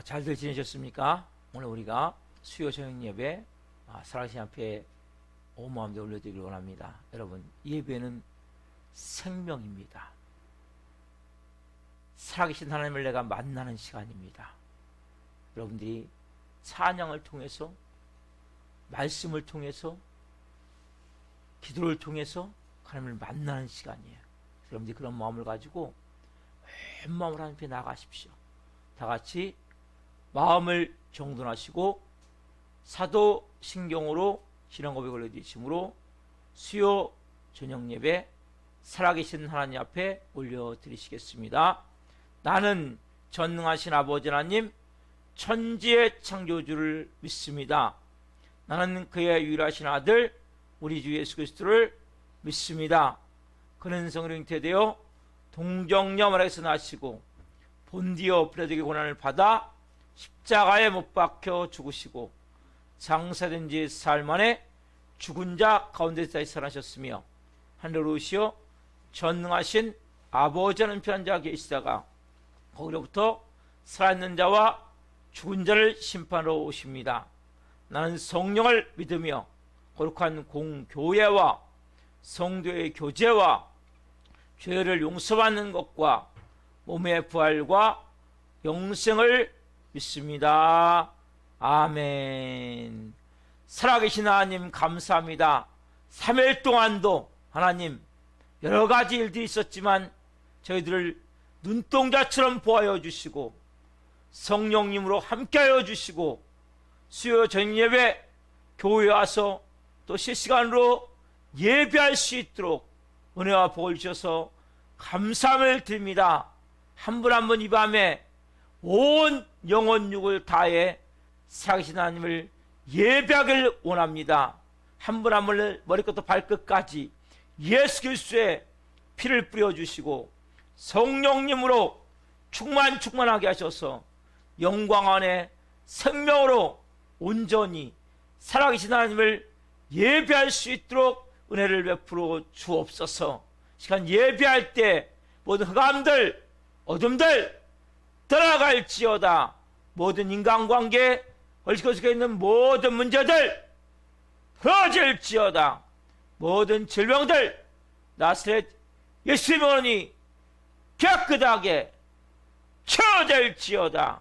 잘들 지내셨습니까? 오늘 우리가 수요 저녁 예배 살아계신 앞에 온 마음대 올려드리길 원합니다. 여러분, 예배는 생명입니다. 살아계신 하나님을 내가 만나는 시간입니다. 여러분들이 찬양을 통해서, 말씀을 통해서, 기도를 통해서 하나님을 만나는 시간이에요. 여러분들이 그런 마음을 가지고 온 마음으로 하나님 앞에 나가십시오. 다 같이 마음을 정돈하시고 사도신경으로 신앙 고백을 올려드리심으로 수요 저녁 예배 살아계신 하나님 앞에 올려드리시겠습니다. 나는 전능하신 아버지 하나님 천지의 창조주를 믿습니다. 나는 그의 유일하신 아들 우리 주 예수 그리스도를 믿습니다. 그는 성령으로 잉태되어 동정녀 마리아에서 나시고 본디오 빌라도에게 고난을 받아 십자가에 못 박혀 죽으시고 장사된 지 사흘 만에 죽은 자 가운데서 다시 살아나셨으며 하늘로 오시어 전능하신 아버지 하나님 편한 자가 계시다가 거기로부터 살아있는 자와 죽은 자를 심판하러 오십니다. 나는 성령을 믿으며 거룩한 공교회와 성도의 교제와 죄를 용서받는 것과 몸의 부활과 영생을 믿습니다. 아멘. 살아계신 하나님 감사합니다. 3일 동안도 하나님 여러 가지 일들이 있었지만 저희들을 눈동자처럼 보아여 주시고 성령님으로 함께하여 주시고 수요 저녁 예배 교회에 와서 또 실시간으로 예배할 수 있도록 은혜와 복을 주셔서 감사함을 드립니다. 한 분 한 분 이 밤에 온 영혼 육을 다해 살아계신 하나님을 예배하길 원합니다. 한 분 한 분을 머리부터 발끝까지 예수 그리스도의 피를 뿌려주시고 성령님으로 충만하게 하셔서 영광 안에 생명으로 온전히 살아계신 하나님을 예배할 수 있도록 은혜를 베풀어 주옵소서. 시간 예배할 때 모든 흑암들, 어둠들 떠나갈지어다. 모든 인간관계, 얼씨구석에 있는 모든 문제들 풀어질지어다. 모든 질병들 나사렛 예수님의 원이 깨끗하게 치유될지어다.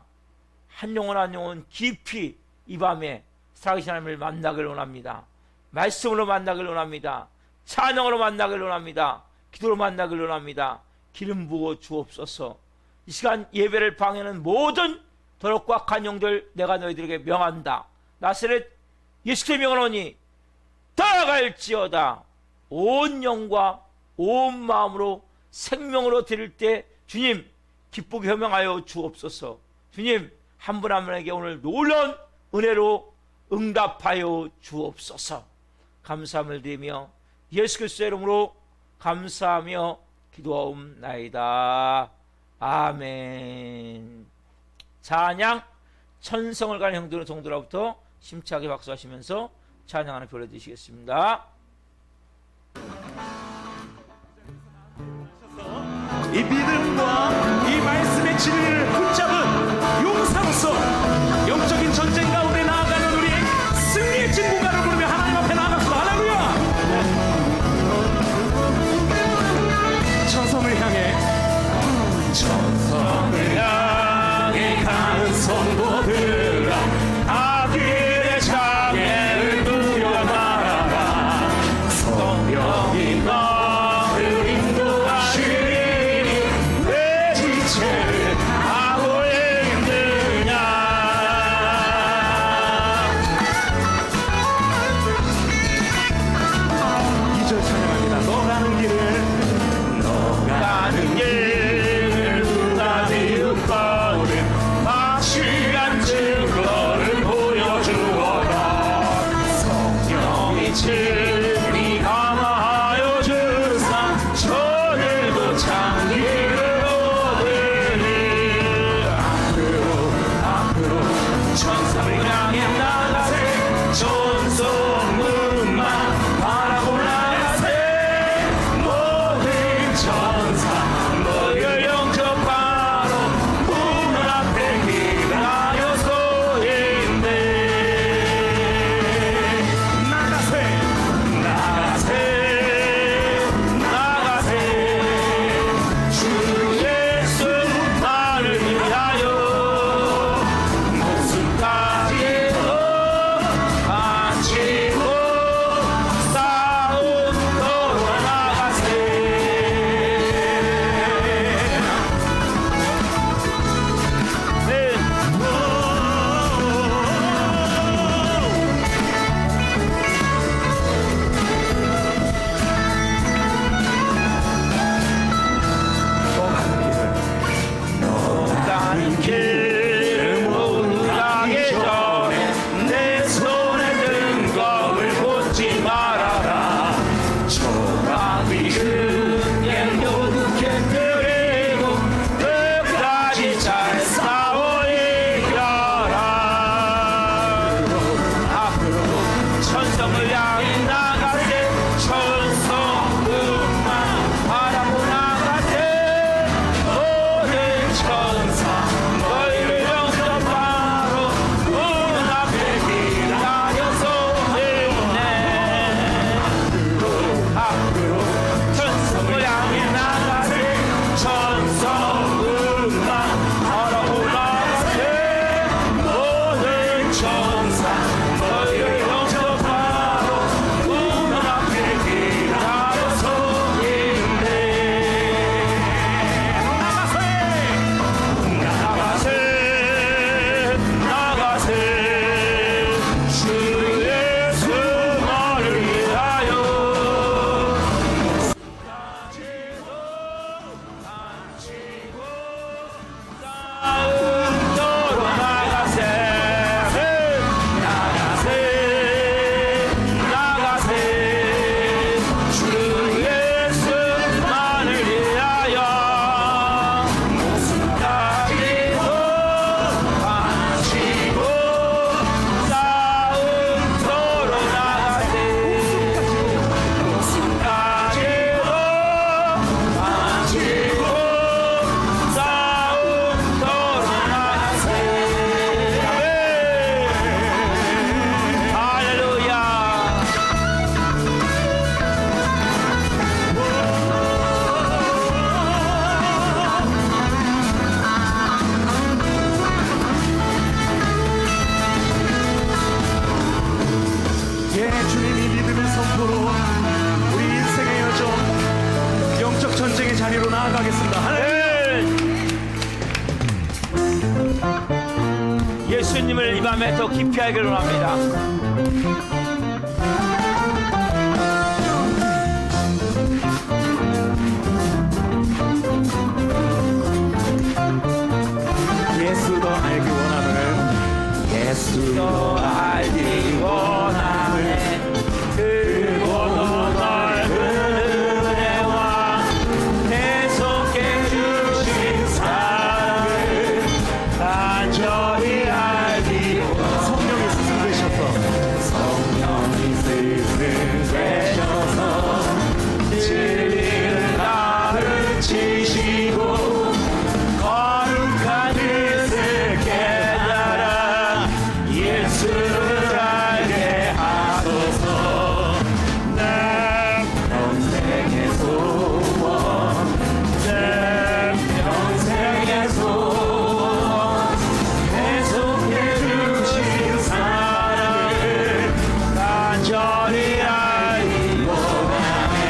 한 영혼 한 영혼 깊이 이 밤에 살아계신 하나님을 만나길 원합니다. 말씀으로 만나길 원합니다. 찬양으로 만나길 원합니다. 기도로 만나길 원합니다. 기름 부어 주옵소서. 이 시간 예배를 방해하는 모든 더럽고 악한 영들 내가 너희들에게 명한다. 나사렛 예수 그리스도의 명하노니 떠나갈지어다. 온 영과 온 마음으로 생명으로 드릴 때 주님 기쁘게 효명하여 주옵소서. 주님 한 분 한 분에게 오늘 놀라운 은혜로 응답하여 주옵소서. 감사함을 드리며 예수 그리스도의 이름으로 감사하며 기도하옵나이다. 아멘. 찬양 천성을 가는 형들은 성도로부터 심차게 박수하시면서 찬양 하나 불러드리시겠습니다. 이 믿음과 이 말씀의 진리를 붙잡은 용사로서 영적인 전쟁 가운데 나아가는 우리 승리의 진군가를 부르며 하나님 앞에 나아갑시다. 할렐루야. 천성을 향해 간 성도들아 아들의 장애를 누려나라. 성령이 너를 인도하시니 내 지체를 하고 있느냐. 이절 찬양합니다. 너 가는 길을 예수님을 이 밤에 더 깊이 알기를 원합니다. 예수 더 알기 원하는 예수 더 알기 원하네. 그보다 넓은 은혜와 계속해 주신 사랑을 간절히 알기 원하네. 성령이 스승되셔서 성령이 스승되셔서 진리를 가르치시고 거룩한 뜻을 깨달아 예수를 알게 하소서. 내 평생의 소원, 내 평생의 소원, 계속해 주신 사랑을 간절히 알기 원하네.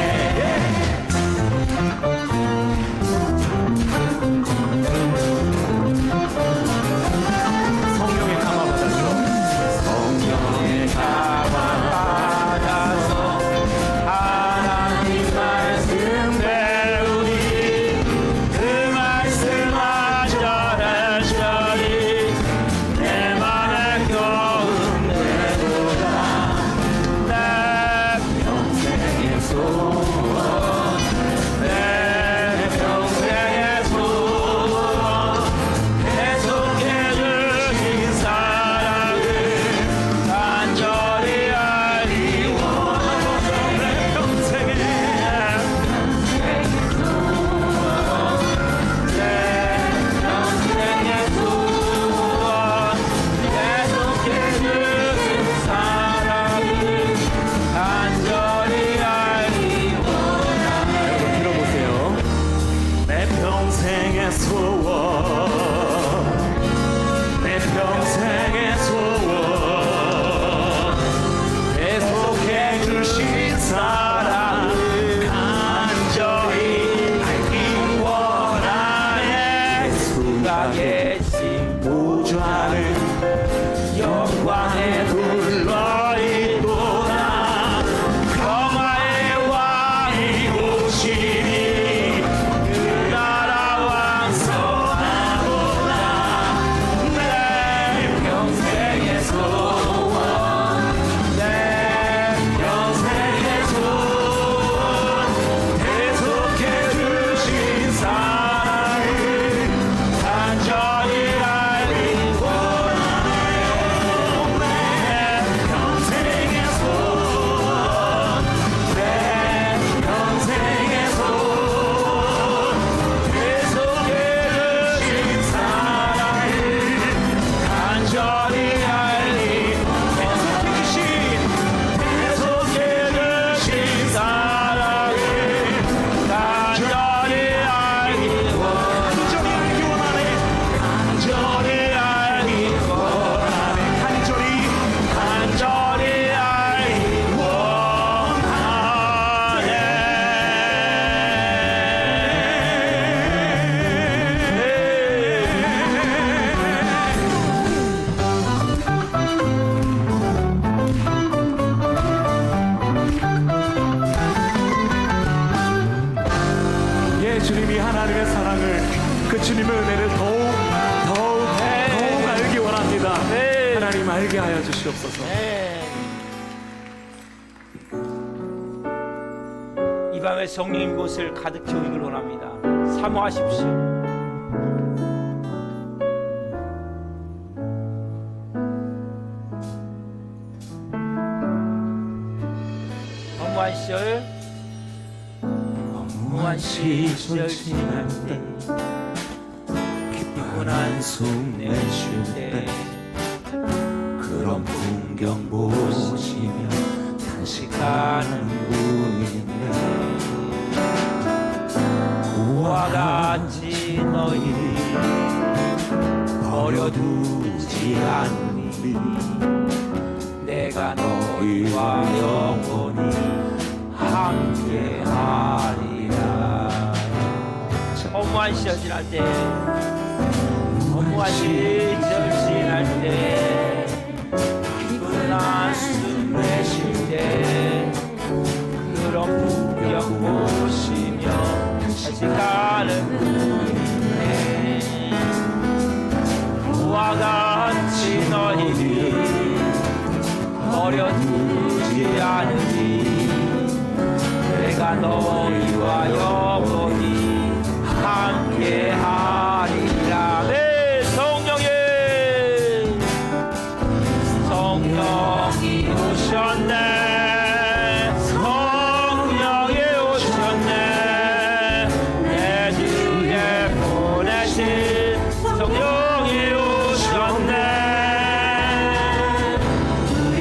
성령의 감화 받아서 성령의 감화 받아서 하나님 말씀 배우니 그 말씀 아절하시니 내 맘에 겨운대도다. 내 평생의 소원, 내 평생의 소원, 계속해 주신 사랑을 간절히 알기 원하네. 내 평생의 소원, 내 평생의 소원, 계속해 주신 사랑을 간절히 알기 원하네. 들어보세요. 내 평생의 소원, 내 평생의 소원, 계속해 주신 사랑을 간절히 알기 원하네. 예수가 계신 보좌 안에 영광에 둘러있도다. 평화의 왕이 오시니 그 나라 왕성하도다. 내 평생의 소원, 내 평생의 소원, 계속해 주신 사랑을 간절히 알기 원하네. 내 평생의 소원, 내 평생의 소원, 계속해 주신 사랑을 간절히 알기. 계속해 주신 사랑을 간절히 알기 원하네. 간절히 알기 원하네. 간절히 알기 예, 주님이 하나님의 사랑을, 그 주님의 은혜를 더욱 알기 원합니다. 네. 하나님 알게 하여 주시옵소서. 이 밤에 성령님 곳을 가득 채우기를 원합니다. 사모하십시오. 허무한 시절, 허무한 시절 지날 때, 기쁜 한숨 내쉴 때, 그런 풍경 보시며 탄식하는 분인데, 우와 같이 너희를 버려두지 않으니 내가 너희와 영원히 함께하리라. 허무한 시절 지날 때, 허무한 시절 지날 찬양할 때 기쁜 한숨 내쉴 때 그런 풍경 보시며 다시 가는 꿈이네. 그와 같이 너희를 버려두지 않으리. 내가 너희와 영원히 함께하리라. 네, 성령이 오셨네. 성령이 오셨네. 내 주에 보내신 성령이 오셨네. 우리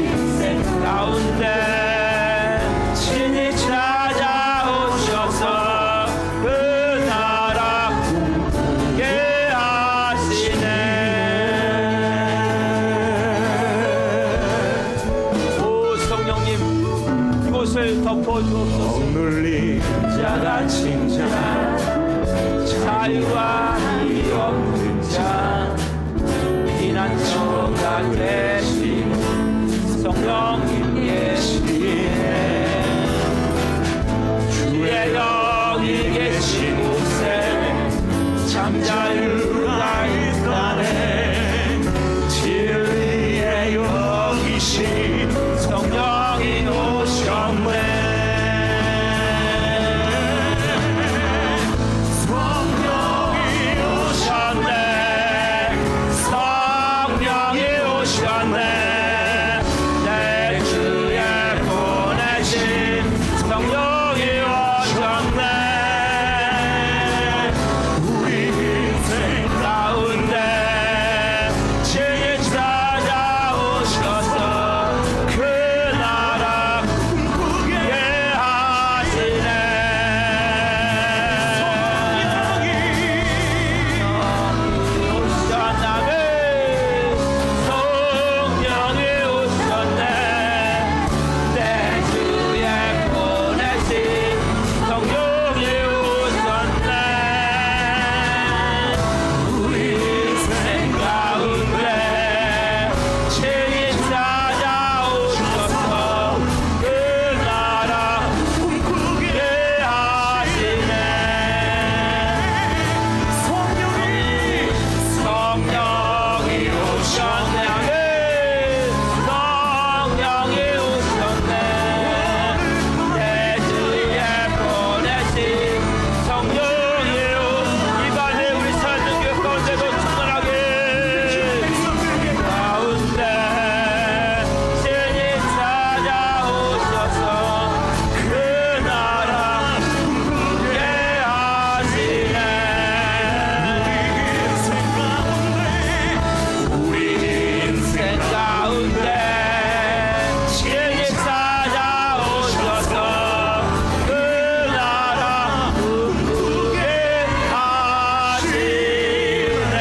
인생 가운데 친히 찾아오셔서 그 나라 꿈꾸게 하시네. 오 성령님, 이곳을 덮어주옵소서. 억눌린 자가 칭찬 자유와 이 없는 자 피난처가 되신 성령님 계시네. 주의 영이 계신 곳에 참 자유가 있다네. 진리의 영이신 성령이 오셨네. 성령이 오셨네. 성령이 오셨네. 내 주에 보내신 성령이 오셨네. 우리 인생 가운데 친히 찾아오셔서 그 나라 꿈꾸게 하시네. 성령이 오셨네. 내 주에 보내신 성령이 오셨네. 우리 인생 가운데 친히 찾아오셔서 그 나라 꿈꾸게 하시네. 성령이 오셨네. 성령이 오셨네. 내 주에 보내신 성령이 이 밤에 우리 삶의 교회 가운데도 충만하게 가운데 신이 찾아오셔서 그 나라 꿈꾸게 하시네. 우리 인생 가운데 신이 찾아오셔서 그 나라 꿈꾸게 하시네.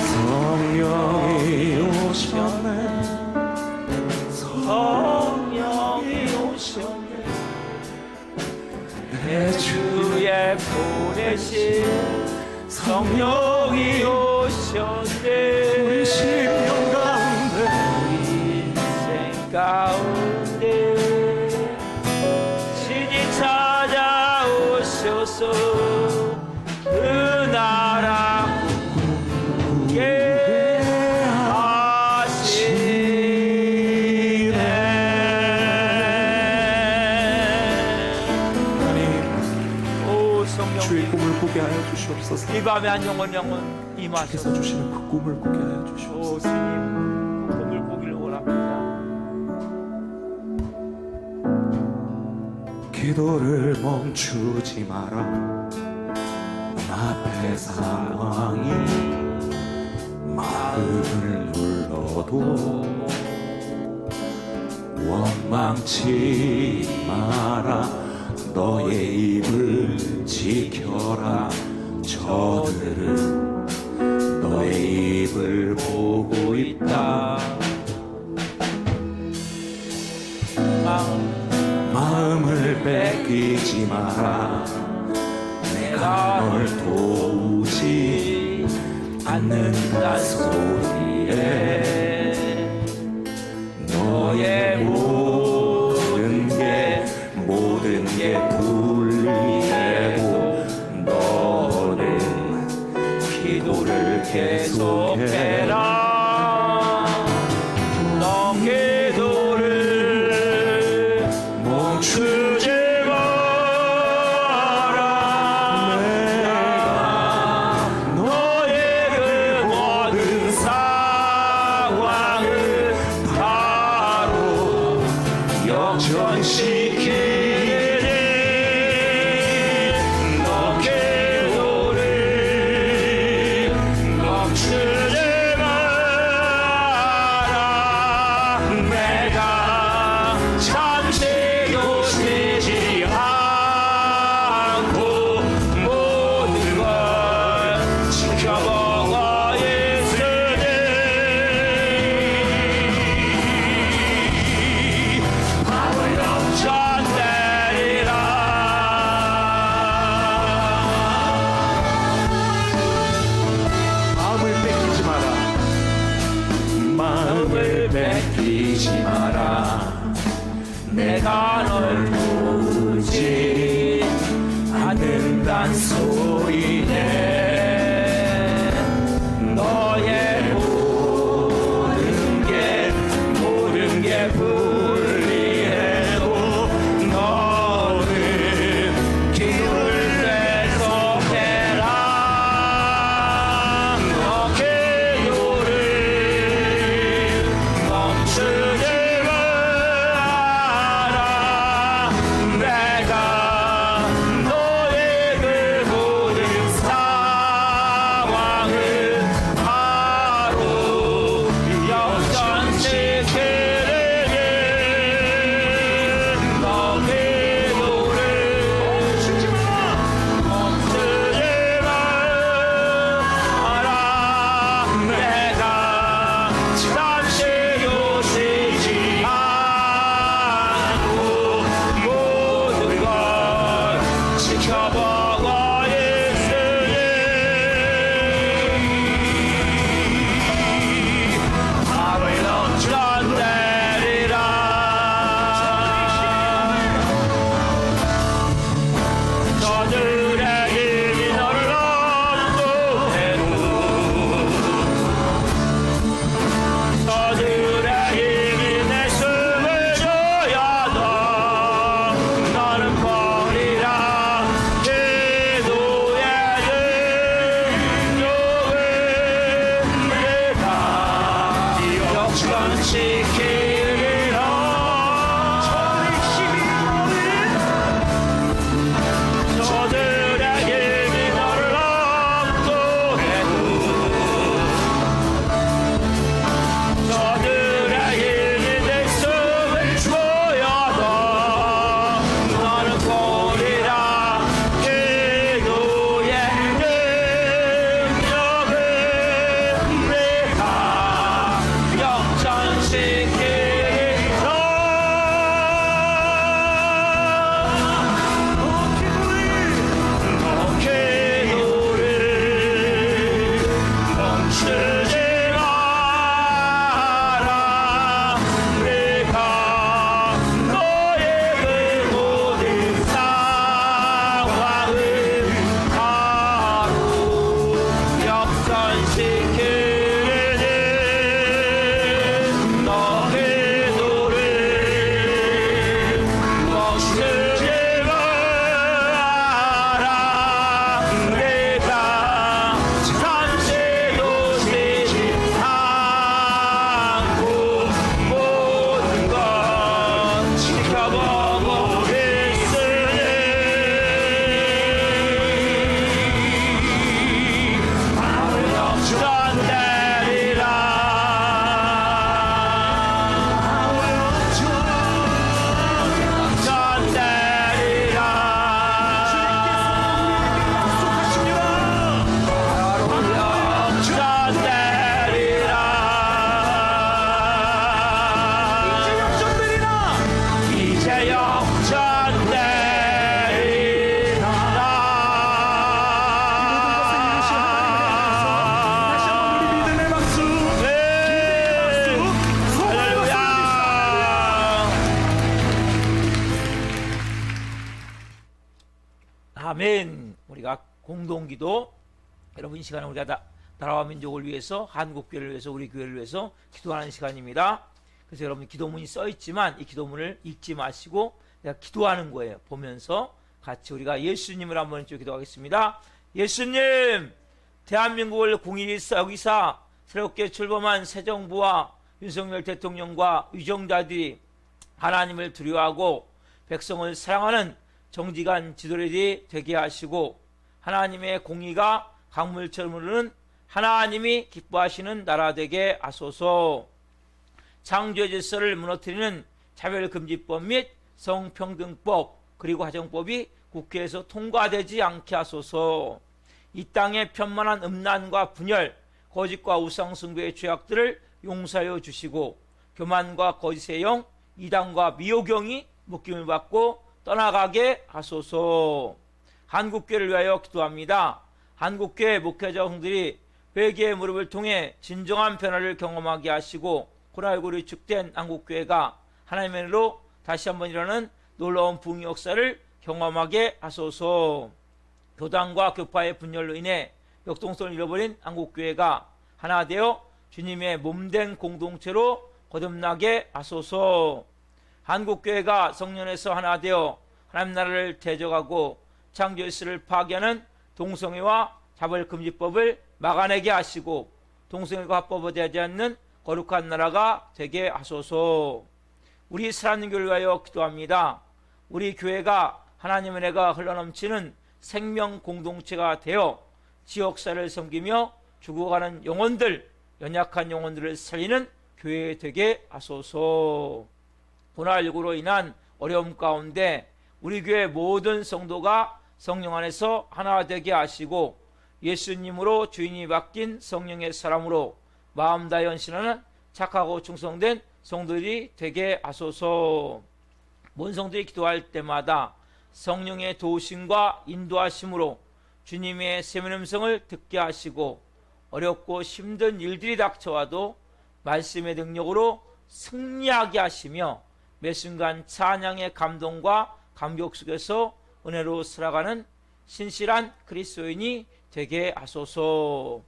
성령이 오셨네. 성령이 오셨네. 내 주에 보내신 성령이 오셨네. 우리 심령 가운데 인생 가운데 신이 찾아오셔서 그 나라 꿈꾸게 하시네. 하나님 오 주의 성령님, 꿈을 꾸게 하여 주시옵소서. 이 밤에 한 영혼 임하소서. 주께서 주시는 그 꿈을 꾸게 하여 오 주시옵소서. 주님, 꿈을 보기를 원합니다. 기도를 멈추지 마라. 눈앞의 상황이 마음을 눌러도 원망치 마라. 너의 입을 지켜라. 저들은 너의 입을 보고 있다. 마음을 뺏기지 마라. 내 내가 널 도우지 않는다 소리에 너의 모든 게 불리해도 너는 기도를 계속해라. 계속해라. 너 기도를 멈추지 마라. 너의 그 모든 상황을 바로 역전시키니 너 기도를 멈추지 마라. 내가 잠시도 쉬지 않고 모든 걸 지켜보고 있으니 밤을 넘쳐내리라. 마음을 뺏기지 마라. 마음을 뺏기지 마라. 내가 널 도우지 않는단 소리네. 너의 모든 게 불리해도 너는 기도를 계속해라. 너 기도를 멈추지 마라. 내가 너의 그 모든 상황을 바로 역전시키니 너 기도를 멈추지 마라. 내가 잠시도 쉬지 않고 모든 걸 지켜보고 있으니 밤을 넘쳐내리라. 저들의 힘이 너를 압도해도 저들의 힘이 내 숨을 조여도 너는 버리라. 기도의 능력을 내가 역전시키리라. 저들의 힘이 너를 압도해도 저들의 힘이 내 숨을 조여도 너는 버리라. 기도의 능력을 내가 역전시키리라. 아멘. 우리가 공동기도, 여러분 이 시간에 우리가 나라와 민족을 위해서, 한국교회를 위해서, 우리 교회를 위해서 기도하는 시간입니다. 그래서 여러분 기도문이 써 있지만 이 기도문을 읽지 마시고 내가 기도하는 거예요. 보면서 같이 우리가 예수님을 한번 기도하겠습니다. 예수님, 대한민국을 공의히 여기사 새롭게 출범한 새 정부와 윤석열 대통령과 위정자들이 하나님을 두려워하고 백성을 사랑하는 정직한 지도자들이 되게 하시고, 하나님의 공의가 강물처럼 흐르는 하나님이 기뻐하시는 나라 되게 하소서. 창조의 질서를 무너뜨리는 차별금지법 및 성평등법 그리고 가정법이 국회에서 통과되지 않게 하소서. 이 땅의 편만한 음란과 분열, 거짓과 우상숭배의 죄악들을 용서하여 주시고, 교만과 거짓의 영, 이단과 미호경이 묶임을 받고 떠나가게 하소서. 한국교회를 위하여 기도합니다. 한국교회 목회자 형들이 회개의 무릎을 통해 진정한 변화를 경험하게 하시고, 코로나19로 위축된 한국교회가 하나님의 은혜로 다시 한번 일어나는 놀라운 부흥의 역사를 경험하게 하소서. 교단과 교파의 분열로 인해 역동성을 잃어버린 한국교회가 하나 되어 주님의 몸된 공동체로 거듭나게 하소서. 한국교회가 성령에서 하나 되어 하나님 나라를 대적하고 창조일수를 파괴하는 동성애와 차별금지법을 막아내게 하시고, 동성애가 합법화되지 않는 거룩한 나라가 되게 하소서. 우리 사랑하는 교회를 위하여 기도합니다. 우리 교회가 하나님의 은혜가 흘러넘치는 생명 공동체가 되어 지역사를 섬기며 죽어가는 영혼들, 연약한 영혼들을 살리는 교회 되게 하소서. 코로나19로 인한 어려움 가운데 우리 교회 모든 성도가 성령 안에서 하나 되게 하시고, 예수님으로 주인이 바뀐 성령의 사람으로 마음 다해 헌신하는 착하고 충성된 성도들이 되게 하소서. 모든 성도들이 기도할 때마다 성령의 도우심과 인도하심으로 주님의 세미한 음성을 듣게 하시고, 어렵고 힘든 일들이 닥쳐와도 말씀의 능력으로 승리하게 하시며 매 순간 찬양의 감동과 감격 속에서 은혜로 살아가는 신실한 그리스도인이 되게 하소서.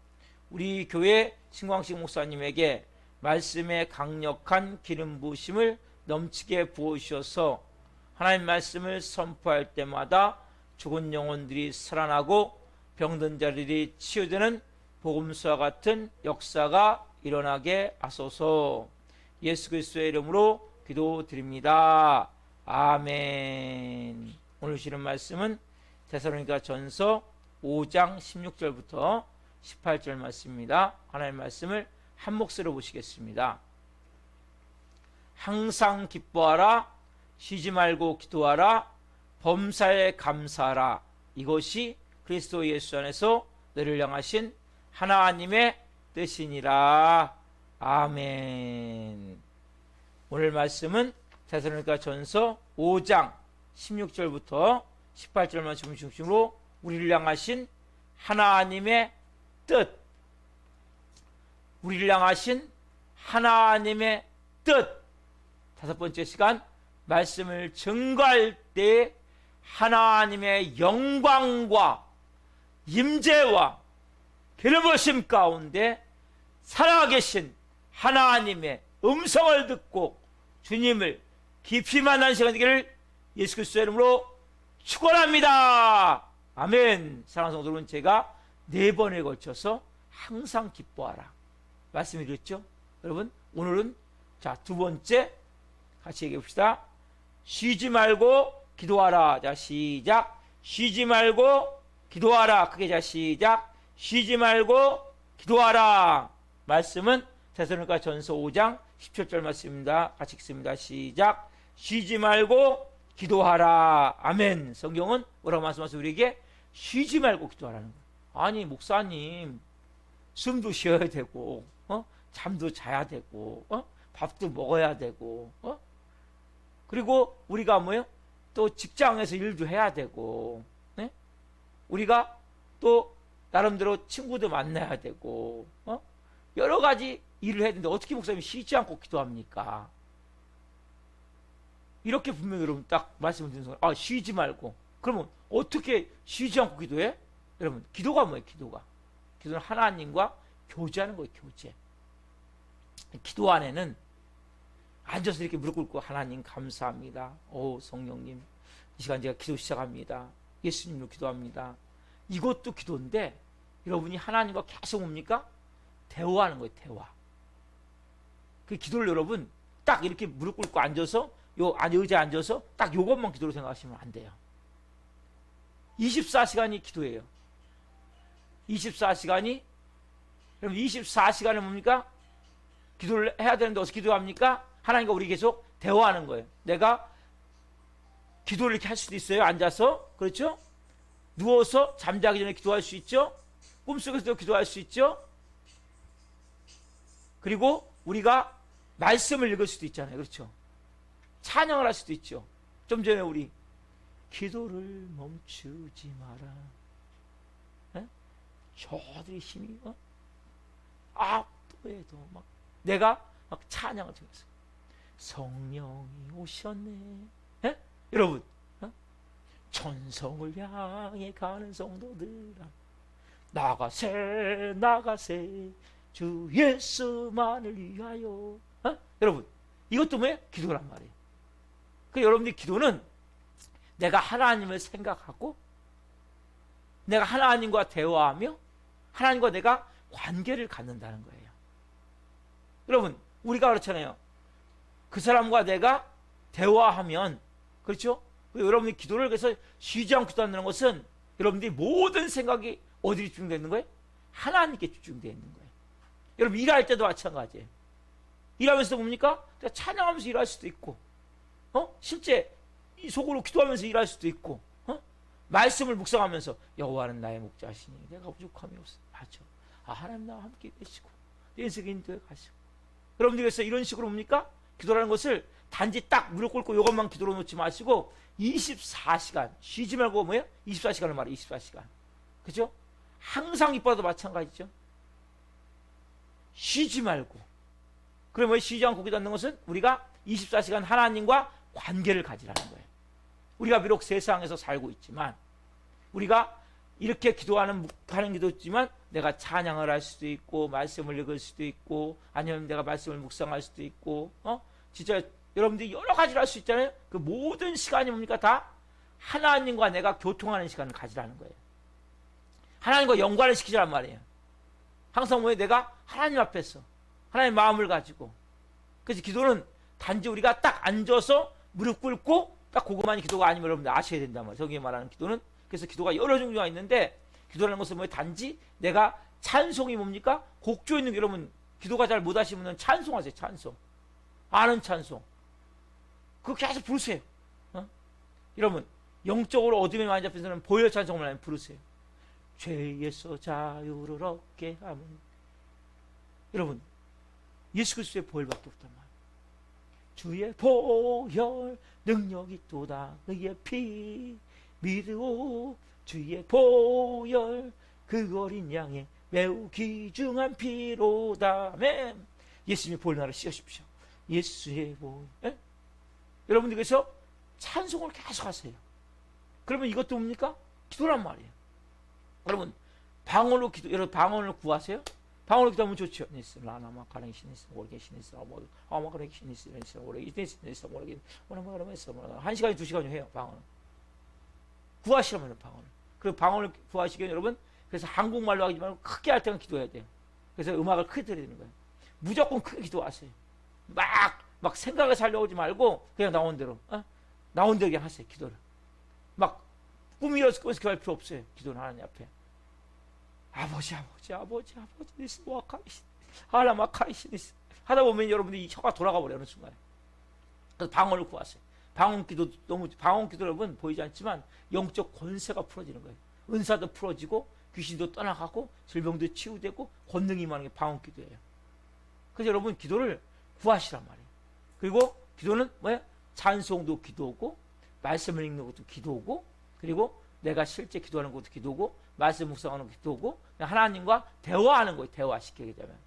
우리 교회 신광식 목사님에게 말씀의 강력한 기름 부으심을 넘치게 부으셔서 하나님 말씀을 선포할 때마다 죽은 영혼들이 살아나고 병든 자들이 치유되는 복음서와 같은 역사가 일어나게 하소서. 예수 그리스도의 이름으로 기도드립니다. 아멘. 오늘 주시는 말씀은 데살로니가 전서 5장 16절부터 18절 말씀입니다. 하나님의 말씀을 한 목소리로 보시겠습니다. 항상 기뻐하라, 쉬지 말고 기도하라, 범사에 감사하라. 이것이 그리스도 예수 안에서 너를 향하신 하나님의 뜻이니라. 아멘. 오늘 말씀은 데살로니가 전서 5장 16절부터 18절 말씀 중심으로 우리를 향하신 하나님의 뜻, 우리를 향하신 하나님의 뜻. 다섯 번째 시간 말씀을 증거할 때 하나님의 영광과 임재와 기름부으심 가운데 살아계신 하나님의 음성을 듣고 주님을 깊이 만나는 시간 되기를 예수 그리스도의 이름으로 축원합니다. 아멘. 사랑하는 성도 여러분, 제가 4번에 걸쳐서 항상 기뻐하라 말씀을 드렸죠. 여러분, 오늘은 자, 두 번째 같이 얘기해 봅시다. 쉬지 말고 기도하라. 자, 시작. 쉬지 말고 기도하라. 크게. 자, 시작. 쉬지 말고 기도하라. 말씀은 데살로니가 전서 5장 17절 말씀입니다. 같이 읽습니다. 시작. 쉬지 말고 기도하라. 아멘. 성경은 뭐라고 말씀하세요? 우리에게 쉬지 말고 기도하라는 거예요. 아니, 목사님, 숨도 쉬어야 되고, 잠도 자야 되고, 밥도 먹어야 되고, 그리고 우리가 뭐예요? 또 직장에서 일도 해야 되고, 네? 우리가 또 나름대로 친구도 만나야 되고, 여러 가지 일을 해야 되는데 어떻게 목사님이 쉬지 않고 기도합니까? 이렇게 분명히 여러분 딱 말씀을 드리는 거예요. 아, 쉬지 말고. 그러면 어떻게 쉬지 않고 기도해? 여러분, 기도가 뭐예요? 기도는 하나님과 교제하는 거예요. 교제. 기도 안에는 앉아서 이렇게 무릎 꿇고 하나님 감사합니다. 오 성령님, 이 시간 제가 기도 시작합니다. 예수님으로 기도합니다. 이것도 기도인데 여러분이 하나님과 계속 뭡니까? 대화하는 거예요. 대화. 그 기도를 여러분 딱 이렇게 무릎 꿇고 앉아서 의자에 앉아서 딱 요것만 기도로 생각하시면 안 돼요. 24시간이 기도예요. 24시간이 여러분 24시간은 뭡니까? 기도를 해야 되는데 어디서 기도합니까? 하나님과 우리 계속 대화하는 거예요. 내가 기도를 이렇게 할 수도 있어요. 앉아서. 그렇죠? 누워서 잠자기 전에 기도할 수 있죠? 꿈속에서도 기도할 수 있죠? 그리고 우리가 말씀을 읽을 수도 있잖아요. 그렇죠? 찬양을 할 수도 있죠. 좀 전에 우리 기도를 멈추지 마라. 에? 저들이 힘이 압도해도 막 내가 막 찬양을 통해서 성령이 오셨네. 에? 여러분 천성을 향해 가는 성도들아 나가세 주 예수만을 위하여. 여러분 이것도 뭐예요? 기도란 말이에요. 그 여러분들 기도는 내가 하나님을 생각하고 내가 하나님과 대화하며 하나님과 내가 관계를 갖는다는 거예요. 여러분 우리가 그렇잖아요. 그 사람과 내가 대화하면 그렇죠? 여러분이 기도를 그래서 쉬지 않고 기도한다는 것은 여러분들이 모든 생각이 어디에 집중되어 있는 거예요? 하나님께 집중되어 있는 거예요. 여러분 일할 때도 마찬가지예요. 일하면서 뭡니까? 찬양하면서 일할 수도 있고 실제 속으로 기도하면서 일할 수도 있고 말씀을 묵상하면서 여호와는 나의 목자시니 내가 부족함이 없어. 맞아. 하나님 나와 함께 계시고 내 인생의 인도에 가시고. 여러분들께서 이런 식으로 뭡니까? 기도라는 것을 단지 딱 무릎 꿇고 이것만 기도로 놓지 마시고 24시간 쉬지 말고 뭐예요? 24시간을 말해요. 24시간. 그죠? 항상 기뻐도 마찬가지죠. 쉬지 말고. 그러면 쉬지 않고 기도하는 것은 우리가 24시간 하나님과 관계를 가지라는 거예요. 우리가 비록 세상에서 살고 있지만 우리가 이렇게 하는 기도 있지만 내가 찬양을 할 수도 있고 말씀을 읽을 수도 있고 아니면 내가 말씀을 묵상할 수도 있고 진짜 여러분들이 여러 가지를 할 수 있잖아요. 그 모든 시간이 뭡니까? 다 하나님과 내가 교통하는 시간을 가지라는 거예요. 하나님과 연관을 시키자란 말이에요. 항상 뭐예요? 내가 하나님 앞에서 하나님의 마음을 가지고. 그래서 기도는 단지 우리가 딱 앉아서 무릎 꿇고 딱 그것만이 기도가 아니면 여러분들 아셔야 된단 말이에요. 저기 말하는 기도는. 그래서 기도가 여러 종류가 있는데 기도라는 것은 뭐예요? 단지 내가 찬송이 뭡니까? 곡조 있는 게 여러분 기도가 잘 못하시는 분은 찬송하세요. 찬송. 아는 찬송. 그거 계속 부르세요. 여러분 영적으로 어둠에 많이 잡힌 사람은 보혈 찬송을 많이 부르세요. 죄에서 자유를 얻게 하면. 여러분 예수 그리스도의 보혈밖에 없단 말이에요. 주의 보혈 능력이 또다 그의 피 믿으오 주의 보혈 그 어린 양의 매우 귀중한 피로다. 아멘. 예수님의 보혈 나를 씌우십시오. 예수의 보혈. 여러분들께서 찬송을 계속 하세요. 그러면 이것도 뭡니까? 기도란 말이에요. 여러분 방언으로 기도, 여러분 방언을 구하세요? 방언으로 기도하면 좋죠. 라나마 가랭시니스 오르게시니스 아마 가랭시니스 오르게시니스 오르게시니스 1시간이 2시간이 해요. 방언 구하시라면 방언을. 그리고 방언을 구하시기엔 여러분 그래서 한국말로 하지 말고 크게 할 때는 기도해야 돼요. 그래서 음악을 크게 들어야 되는 거예요. 무조건 크게 기도하세요. 막 생각을 살려오지 말고 그냥 나온 대로 나온 대로 그냥 하세요. 기도를 막 꾸미어서 기도할 필요 없어요. 기도는 하나님 앞에 아버지 니스모아카이시 알라마카이시니스 하다 보면 여러분들이 혀가 돌아가 버려요. 어느 순간에. 그래서 방언을 구하세요. 방언 기도 여러분 보이지 않지만 영적 권세가 풀어지는 거예요. 은사도 풀어지고 귀신도 떠나가고 질병도 치유되고 권능이 많은 게 방언 기도예요. 그래서 여러분 기도를 구하시란 말이에요. 그리고 기도는 뭐예요? 찬송도 기도고 말씀을 읽는 것도 기도고 그리고 내가 실제 기도하는 것도 기도고 말씀 묵상하는 것도 기도고 하나님과 대화하는 거예요. 대화시키게 되면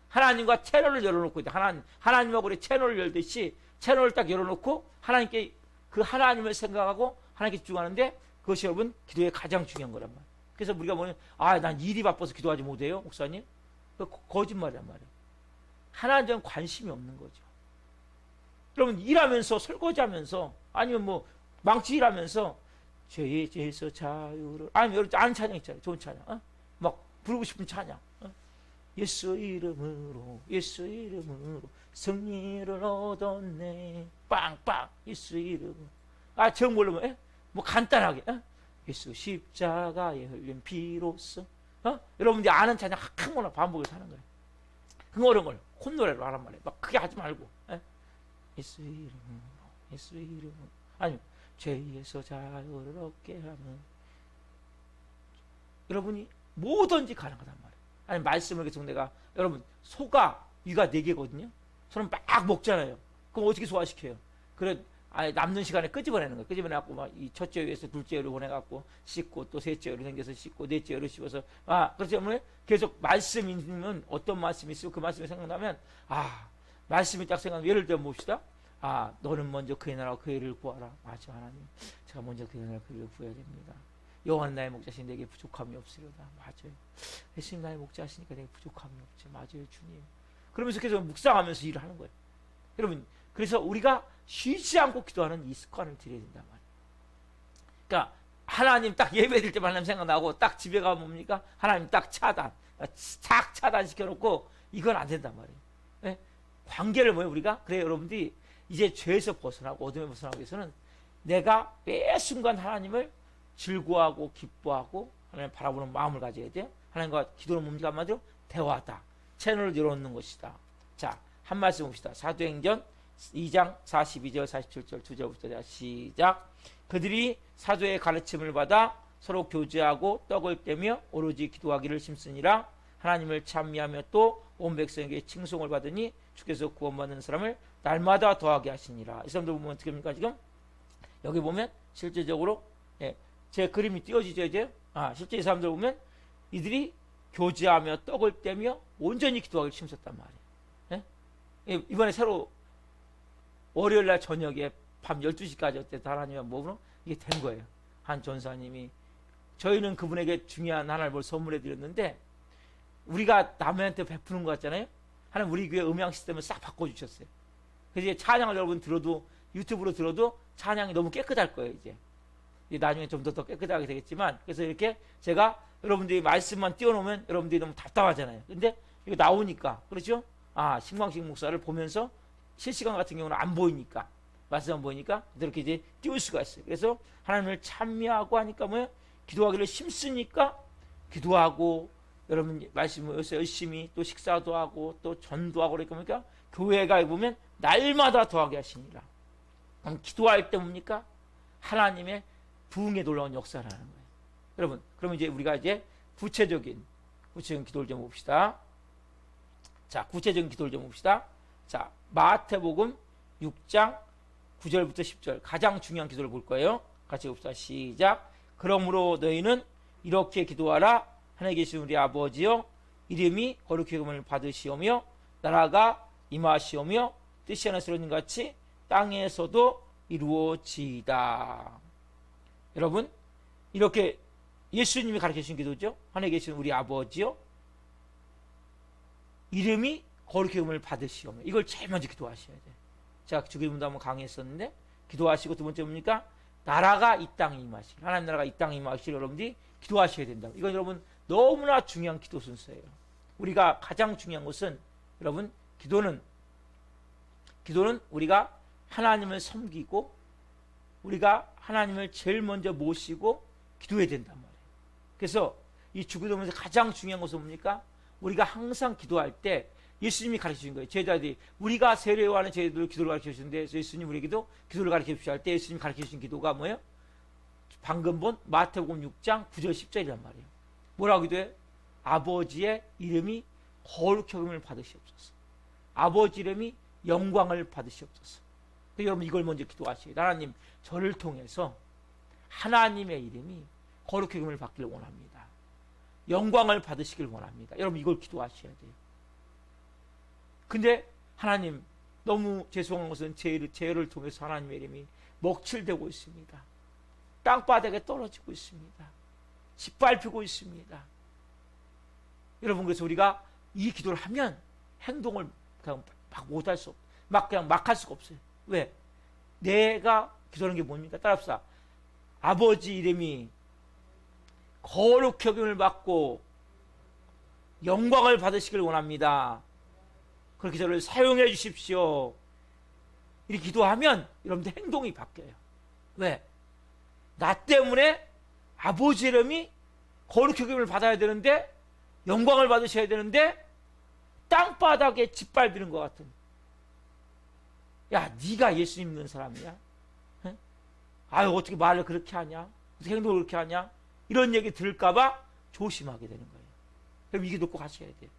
하나님과 채널을 열어놓고 있다. 하나님하고 우리 채널을 열듯이 채널을 딱 열어놓고 하나님께 그 하나님을 생각하고 하나님께 집중하는데 그것이 여러분 기도의 가장 중요한 거란 말이에요. 그래서 우리가 뭐냐면 난 일이 바빠서 기도하지 못해요 목사님. 거짓말이란 말이에요. 하나님은 관심이 없는 거죠. 여러분 일하면서 설거지하면서 아니면 뭐 망치 일하면서 죄에서 자유를 아니면 여러분 아는 찬양 있잖아요. 좋은 찬양 막 부르고 싶은 찬양 예수 이름으로 승리를 얻었네 빵빵 예수 이름으로 정 모르면 뭐 간단하게 예수 십자가에 흘린 피로써 여러분들이 아는 찬양 한번만 반복해서 하는 거예요. 그 어려운 걸 콧노래로 하란 말이에요. 막 크게 하지 말고 예수 이름으로 아니면 죄에서 자유를 얻게 하는 여러분이 뭐든지 가능하단 말이에요. 아니 말씀을 계속 내가 여러분 소가 위가 4개거든요. 소는 막 먹잖아요. 그럼 어떻게 소화시켜요? 그래 남는 시간에 끄집어내는 거예요. 끄집어내갖고 막 이 첫째 위에서 둘째 위로 보내갖고 씻고 또 셋째 위로 생겨서 씻고 넷째 위로 씹어서 그렇기 때문에 계속 말씀이 있으면 어떤 말씀이 있으면 그 말씀이 생각나면 말씀이 딱 생각나면 예를 들어 봅시다. 너는 먼저 그의 나라와 그의 의를 구하라. 맞아 하나님. 제가 먼저 그의 나라와 그의 의를 구해야 됩니다. 여호와는 나의 목자신 내게 부족함이 없으려다. 맞아요. 예수님 나의 목자시니까 내게 부족함이 없지. 맞아요 주님. 그러면서 계속 묵상하면서 일을 하는 거예요. 여러분 그래서 우리가 쉬지 않고 기도하는 이 습관을 들여야 된단 말이에요. 그러니까 하나님 딱 예배드릴 때만 하나님 생각나고 딱 집에 가면 뭡니까? 하나님 딱 착 차단시켜놓고 이건 안 된단 말이에요. 네? 관계를 뭐예요 우리가? 그래 여러분들이 이제 죄에서 벗어나고 어둠에 벗어나기 위해서는 내가 매 순간 하나님을 즐거워하고 기뻐하고 하나님 바라보는 마음을 가져야 돼요. 하나님과 기도는 뭡니까? 한마디로 대화다. 채널을 열어놓는 것이다. 자, 한 말씀 봅시다. 사도행전 2장 42절 47절 2절부터 시작. 그들이 사도의 가르침을 받아 서로 교제하고 떡을 떼며 오로지 기도하기를 심쓰니라. 하나님을 찬미하며 또 온 백성에게 칭송을 받으니 주께서 구원받는 사람을 날마다 더하게 하시니라. 이 사람들 보면 어떻게 합니까 지금? 여기 보면 실제적으로 제 그림이 띄어지죠 이제? 실제 이 사람들 보면 이들이 교제하며 떡을 떼며 온전히 기도하기를 심었단 말이에요. 이번에 새로 월요일날 저녁에 밤 12시까지 어때 하나님이 뭐로 이게 된 거예요. 한 전사님이 저희는 그분에게 중요한 하나님을 선물해 드렸는데 우리가 남한테 베푸는 것 같잖아요. 하나님 우리 교회 음향 시스템을 싹 바꿔주셨어요. 그래서 이제 찬양을 여러분 들어도 유튜브로 들어도 찬양이 너무 깨끗할 거예요. 이제 나중에 좀 더 깨끗하게 되겠지만 그래서 이렇게 제가 여러분들이 말씀만 띄워놓으면 여러분들이 너무 답답하잖아요. 근데 이거 나오니까 그렇죠? 신광식 목사를 보면서 실시간 같은 경우는 안 보이니까 말씀 안 보이니까 이렇게 이제 띄울 수가 있어요. 그래서 하나님을 찬미하고 하니까 뭐예요? 기도하기를 힘쓰니까 기도하고 여러분 말씀 열심히 또 식사도 하고 또 전도 하고 그러니까 뭡니까? 교회가 보면 날마다 더하게 하시니라. 그럼 기도할 때 뭡니까? 하나님의 부흥에 놀라운 역사를 하는 거예요. 여러분, 그러면 이제 우리가 이제 구체적인 기도를 좀 봅시다. 자, 구체적인 기도를 좀 봅시다. 자, 마태복음 6장 9절부터 10절 가장 중요한 기도를 볼 거예요. 같이 봅시다. 시작. 그러므로 너희는 이렇게 기도하라. 하늘에 계신 우리 아버지여, 이름이 거룩히 여김을 받으시오며 나라가 임하시오며 뜻이 하늘에서 이루어진 같이 땅에서도 이루어지이다. 여러분, 이렇게 예수님이 가르쳐 주신 기도죠. 하늘에 계신 우리 아버지여, 이름이 거룩히 여김을 받으시오며. 이걸 제일 먼저 기도하셔야 돼요. 제가 주기도문도 한번 강의했었는데 기도하시고 두 번째 뭡니까? 나라가 이 땅에 임하시길. 하나님 나라가 이 땅에 임하시길 여러분들이 기도하셔야 된다. 이건 여러분 너무나 중요한 기도 순서예요. 우리가 가장 중요한 것은 여러분 기도는 우리가 하나님을 섬기고 우리가 하나님을 제일 먼저 모시고 기도해야 된단 말이에요. 그래서 이 주기도문에서 가장 중요한 것은 뭡니까? 우리가 항상 기도할 때 예수님이 가르쳐 주신 거예요. 제자들이 우리가 세례요한의 제자들 기도를 가르쳐 주시는데 예수님 우리에게도 기도를 가르쳐 주시고 할 때 예수님이 가르쳐 주신 기도가 뭐예요? 방금 본 마태복음 6장 9절 10절이란 말이에요. 뭐라고 기도해? 아버지의 이름이 거룩히 여김을 받으시옵소서. 아버지 이름이 영광을 받으시옵소서. 여러분 이걸 먼저 기도하셔야 돼요. 하나님 저를 통해서 하나님의 이름이 거룩히 여김을 받기를 원합니다. 영광을 받으시길 원합니다. 여러분 이걸 기도하셔야 돼요. 근데 하나님 너무 죄송한 것은 죄를 통해서 하나님의 이름이 먹칠되고 있습니다. 땅바닥에 떨어지고 있습니다. 짓밟히고 있습니다. 여러분, 그래서 우리가 이 기도를 하면 행동을 그냥 막 못할 수 없어요. 그냥 막 할 수가 없어요. 왜? 내가 기도하는 게 뭡니까? 따라합시다. 아버지 이름이 거룩히 여김을 받고 영광을 받으시길 원합니다. 그렇게 저를 사용해 주십시오. 이렇게 기도하면 여러분들 행동이 바뀌어요. 왜? 나 때문에 아버지 이름이 거룩히 여김을 받아야 되는데, 영광을 받으셔야 되는데 땅바닥에 짓밟히는 것 같은. 야, 네가 예수 믿는 사람이야? 에? 아유, 어떻게 말을 그렇게 하냐? 어떻게 행동을 그렇게 하냐? 이런 얘기 들을까봐 조심하게 되는 거예요. 그럼 이 기도 꼭 하셔야 돼요.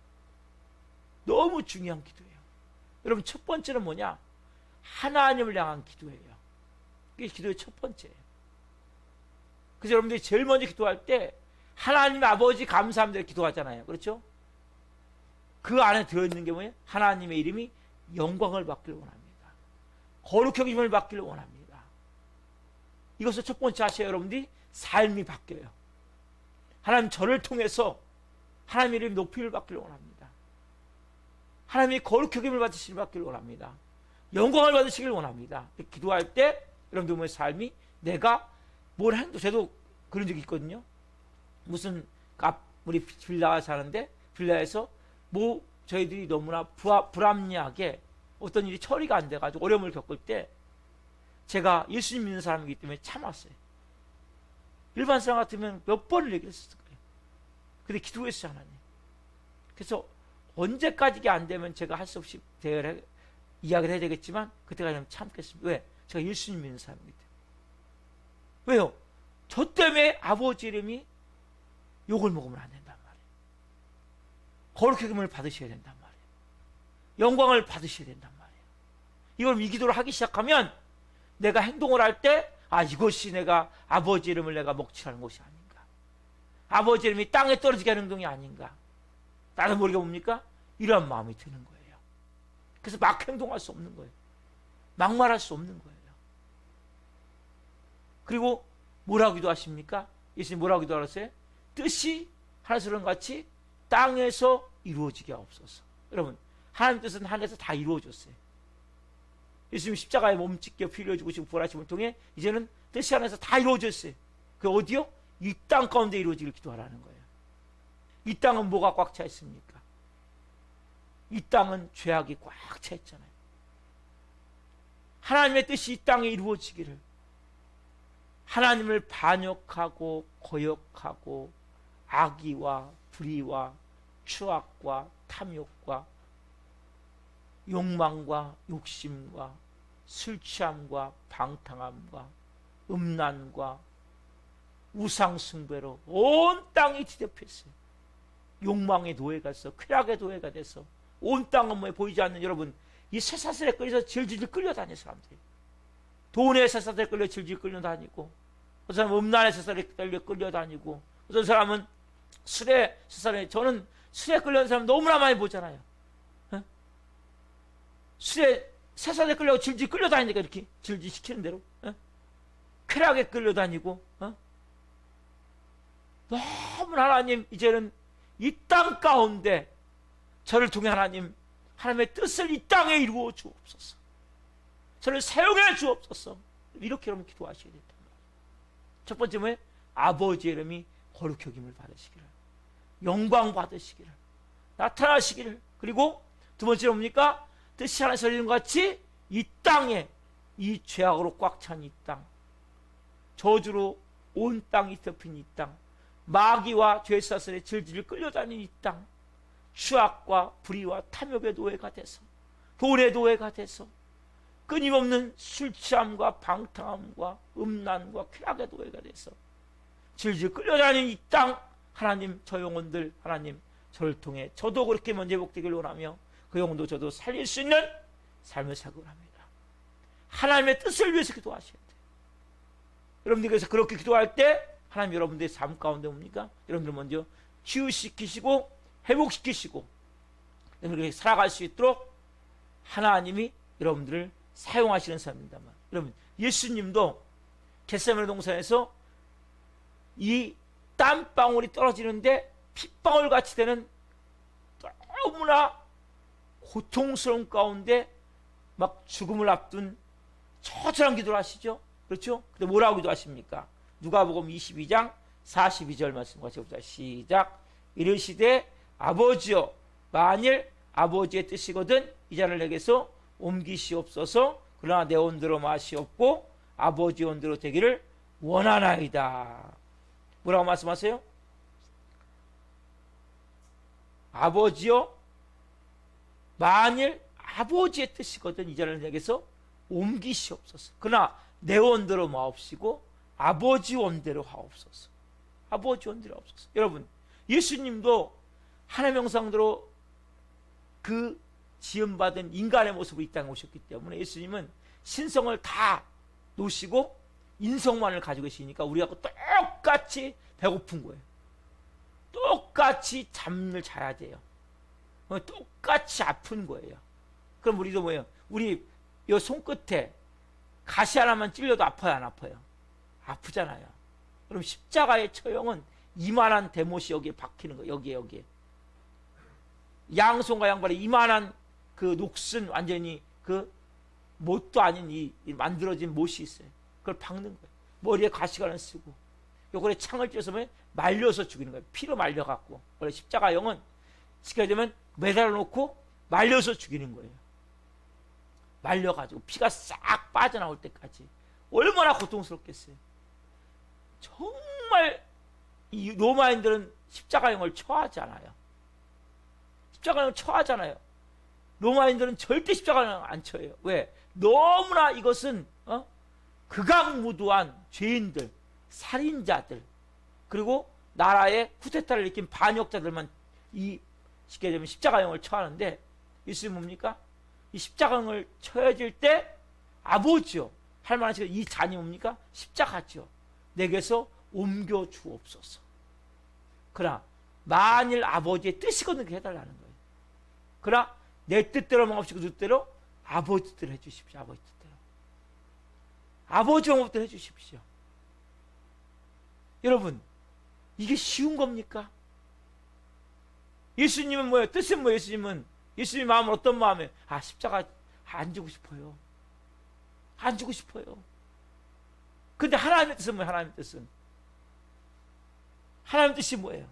너무 중요한 기도예요. 여러분, 첫 번째는 뭐냐? 하나님을 향한 기도예요. 이게 기도의 첫 번째예요. 그래서 여러분들이 제일 먼저 기도할 때 하나님 아버지 감사합니다 기도하잖아요. 그렇죠? 그 안에 들어있는 게 뭐예요? 하나님의 이름이 영광을 받기를 원합니다. 거룩히 여김을 받기를 원합니다. 이것을 첫 번째 하셔야 여러분들이 삶이 바뀌어요. 하나님, 저를 통해서 하나님의 이름이 높이를 받기를 원합니다. 하나님이 거룩히 여김을 받기를 원합니다. 영광을 받으시길 원합니다. 기도할 때 여러분들 삶이 내가 뭘 행동, 저도 그런 적이 있거든요. 무슨 우리 빌라 사는데 빌라에서 뭐 저희들이 너무나 불합리하게 어떤 일이 처리가 안 돼가지고 어려움을 겪을 때 제가 예수님 믿는 사람이기 때문에 참았어요. 일반 사람 같으면 몇 번을 얘기했을 거예요. 근데 기도했어요, 하나님. 그래서 언제까지 이게 안 되면 제가 할 수 없이 이야기를 해야 되겠지만 그때가 되면 참겠습니다. 왜? 제가 예수님 믿는 사람이기 때문에. 왜요? 저 때문에 아버지 이름이 욕을 먹으면 안 된단 말이에요. 거룩히 여김을 받으셔야 된단 말이에요. 영광을 받으셔야 된단 말이에요. 이걸 이 기도를 하기 시작하면 내가 행동을 할 때, 아, 이것이 내가 아버지 이름을 내가 먹칠하는 것이 아닌가. 아버지 이름이 땅에 떨어지게 하는 행동이 아닌가. 나도 모르게 뭡니까? 이러한 마음이 드는 거예요. 그래서 막 행동할 수 없는 거예요. 막말할 수 없는 거예요. 그리고 뭐라고 기도하십니까? 예수님 뭐라고 기도하셨어요? 뜻이 하늘처럼 같이 땅에서 이루어지게 하옵소서. 여러분, 하나님 뜻은 하늘에서 다 이루어졌어요. 예수님 십자가에 몸짓게 피 흘려 죽으시고 부활하심을 통해 이제는 뜻이 하늘에서 다 이루어졌어요. 그 어디요? 이 땅 가운데 이루어지길 기도하라는 거예요. 이 땅은 뭐가 꽉 차 있습니까? 이 땅은 죄악이 꽉 차 있잖아요. 하나님의 뜻이 이 땅에 이루어지기를, 하나님을 반역하고 거역하고 악의와 불의와 추악과 탐욕과 욕망과 욕심과 술 취함과 방탕함과 음란과 우상숭배로 온 땅이 뒤덮였어요. 욕망의 노예가 있어, 쾌락의 노예가 돼서 온 땅은 뭐에 보이지 않는, 여러분, 이 쇠사슬에 끌려서 질질 끌려다니는 사람들이, 돈의 쇠사슬에 끌려 질질 끌려다니고, 어떤 사람은 음란의 쇠사슬에 끌려다니고, 어떤 사람은 술의 쇠사슬에, 저는 술에 끌려는 사람 너무나 많이 보잖아요. 어? 술에 쇠사슬에 끌려고 질질 끌려다니니까 이렇게 질질 시키는 대로, 어? 쾌락에 끌려다니고, 어? 너무나 하나님, 이제는 이 땅 가운데 저를 통해 하나님의 뜻을 이 땅에 이루어 주옵소서. 저를 사용해 주옵소서. 이렇게 여러분 기도하셔야 된다. 첫 번째 뭐예요? 아버지 이름이 거룩히 여김을 받으시기를, 영광 받으시기를, 나타나시기를. 그리고 두 번째는 뭡니까? 뜻이 하나님께서 이룬 것 같이 이 땅에, 이 죄악으로 꽉 찬 이 땅, 저주로 온 땅이 덮인 이 땅, 마귀와 죄사슬에 질질 끌려다니는 이 땅, 추악과 불의와 탐욕의 노예가 돼서, 돈의 노예가 돼서, 끊임없는 술 취함과 방탕함과 음란과 쾌락의 노예가 돼서 질질 끌려다니는 이 땅, 하나님, 저 영혼들, 하나님, 저를 통해 저도 그렇게 먼저 회복되길 원하며 그 영혼도 저도 살릴 수 있는 삶을 살고 합니다. 하나님의 뜻을 위해서 기도하셔야 돼요. 여러분들 그래서 그렇게 기도할 때 하나님 여러분들의 삶 가운데 뭡니까? 여러분들 먼저 치유시키시고 회복시키시고 여러분들이 살아갈 수 있도록 하나님이 여러분들을 사용하시는 사람입니다만, 여러분, 예수님도 겟세마네 동산에서 이 땀방울이 떨어지는데 핏방울 같이 되는 너무나 고통스러운 가운데 막 죽음을 앞둔 처절한 기도를 하시죠. 그렇죠? 근데 뭐라고 기도하십니까? 누가복음 22장 42절 말씀 같이 봅시다. 시작. 이르시되 아버지여, 만일 아버지의 뜻이거든 이 잔을 내게서 옮기시옵소서. 그러나 내 온대로 마시옵고 아버지 온대로 되기를 원하나이다. 뭐라고 말씀하세요? 아버지여, 만일 아버지의 뜻이거든 이 잔을 내게서 옮기시옵소서. 그러나 내 원대로 마옵시고 아버지 원대로 하옵소서. 아버지 원대로 하옵소서. 여러분, 예수님도 하나님의 형상대로 그 지음받은 인간의 모습으로 이 땅에 오셨기 때문에 예수님은 신성을 다 놓으시고 인성만을 가지고 계시니까 우리가 똑같이 배고픈 거예요. 똑같이 잠을 자야 돼요. 똑같이 아픈 거예요. 그럼 우리도 뭐예요? 우리 요 손끝에 가시 하나만 찔려도 아파요, 안 아파요? 아프잖아요. 그럼 십자가의 처형은 이만한 대못이 여기에 박히는 거예요. 여기에. 양손과 양발에 이만한 그 녹슨 완전히 그 못도 아닌 이 만들어진 못이 있어요. 그걸 박는 거예요. 머리에 가시관을 쓰고 요거에 창을 쬐서 말려서 죽이는 거예요. 피로 말려갖고. 원래 십자가형은 지켜야 되면 매달아 놓고 말려서 죽이는 거예요. 말려가지고 피가 싹 빠져나올 때까지. 얼마나 고통스럽겠어요. 정말 이 로마인들은 십자가형을 처하지 않아요. 십자가형을 처하잖아요. 로마인들은 절대 십자가형 안 처해요. 왜? 너무나 이것은 극악무도한 죄인들, 살인자들, 그리고 나라의 쿠데타를 일으킨 반역자들만 이 쉽게 되면 십자가형을 처하는데 예수님 뭡니까? 이 십자가형을 처해질 때 아버지요, 할 만한 이 잔이 뭡니까? 십자가죠. 내게서 옮겨 주옵소서. 그러나 만일 아버지의 뜻이거든 해달라는 거예요. 그러나 내 뜻대로 마옵시고 그 뜻대로 아버지 뜻대로 해주십시오. 아버지 뜻대로. 아버지 방법대로 해주십시오. 여러분, 이게 쉬운 겁니까? 예수님은 뭐예요? 뜻은 뭐예요? 예수님 마음은 어떤 마음이에요? 십자가 안 주고 싶어요. 안 주고 싶어요. 근데 하나님의 뜻은 뭐예요? 하나님의 뜻이 뭐예요?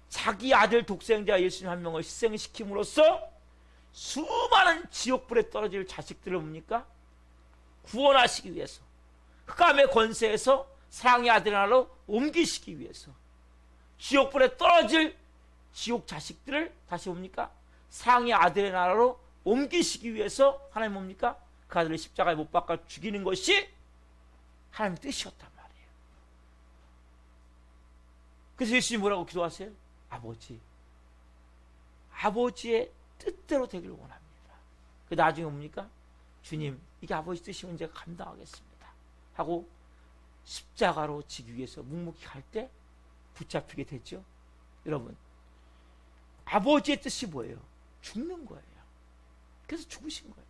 자기 아들 독생자 예수님 한 명을 희생시킴으로써 수많은 지옥불에 떨어질 자식들을 뭡니까? 구원하시기 위해서, 흑암의 권세에서 사랑의 아들 하나로 옮기시기 위해서, 지옥불에 떨어질 지옥 자식들을 다시 뭡니까? 사랑의 아들의 나라로 옮기시기 위해서 하나님 뭡니까? 그 아들을 십자가에 못 박아 죽이는 것이 하나님의 뜻이었단 말이에요. 그래서 예수님이 뭐라고 기도하세요? 아버지의 뜻대로 되기를 원합니다. 그 나중에 뭡니까? 주님, 이게 아버지 뜻이면 제가 감당하겠습니다 하고 십자가로 지기 위해서 묵묵히 갈 때 붙잡히게 되죠. 여러분, 아버지의 뜻이 뭐예요? 죽는 거예요. 그래서 죽으신 거예요.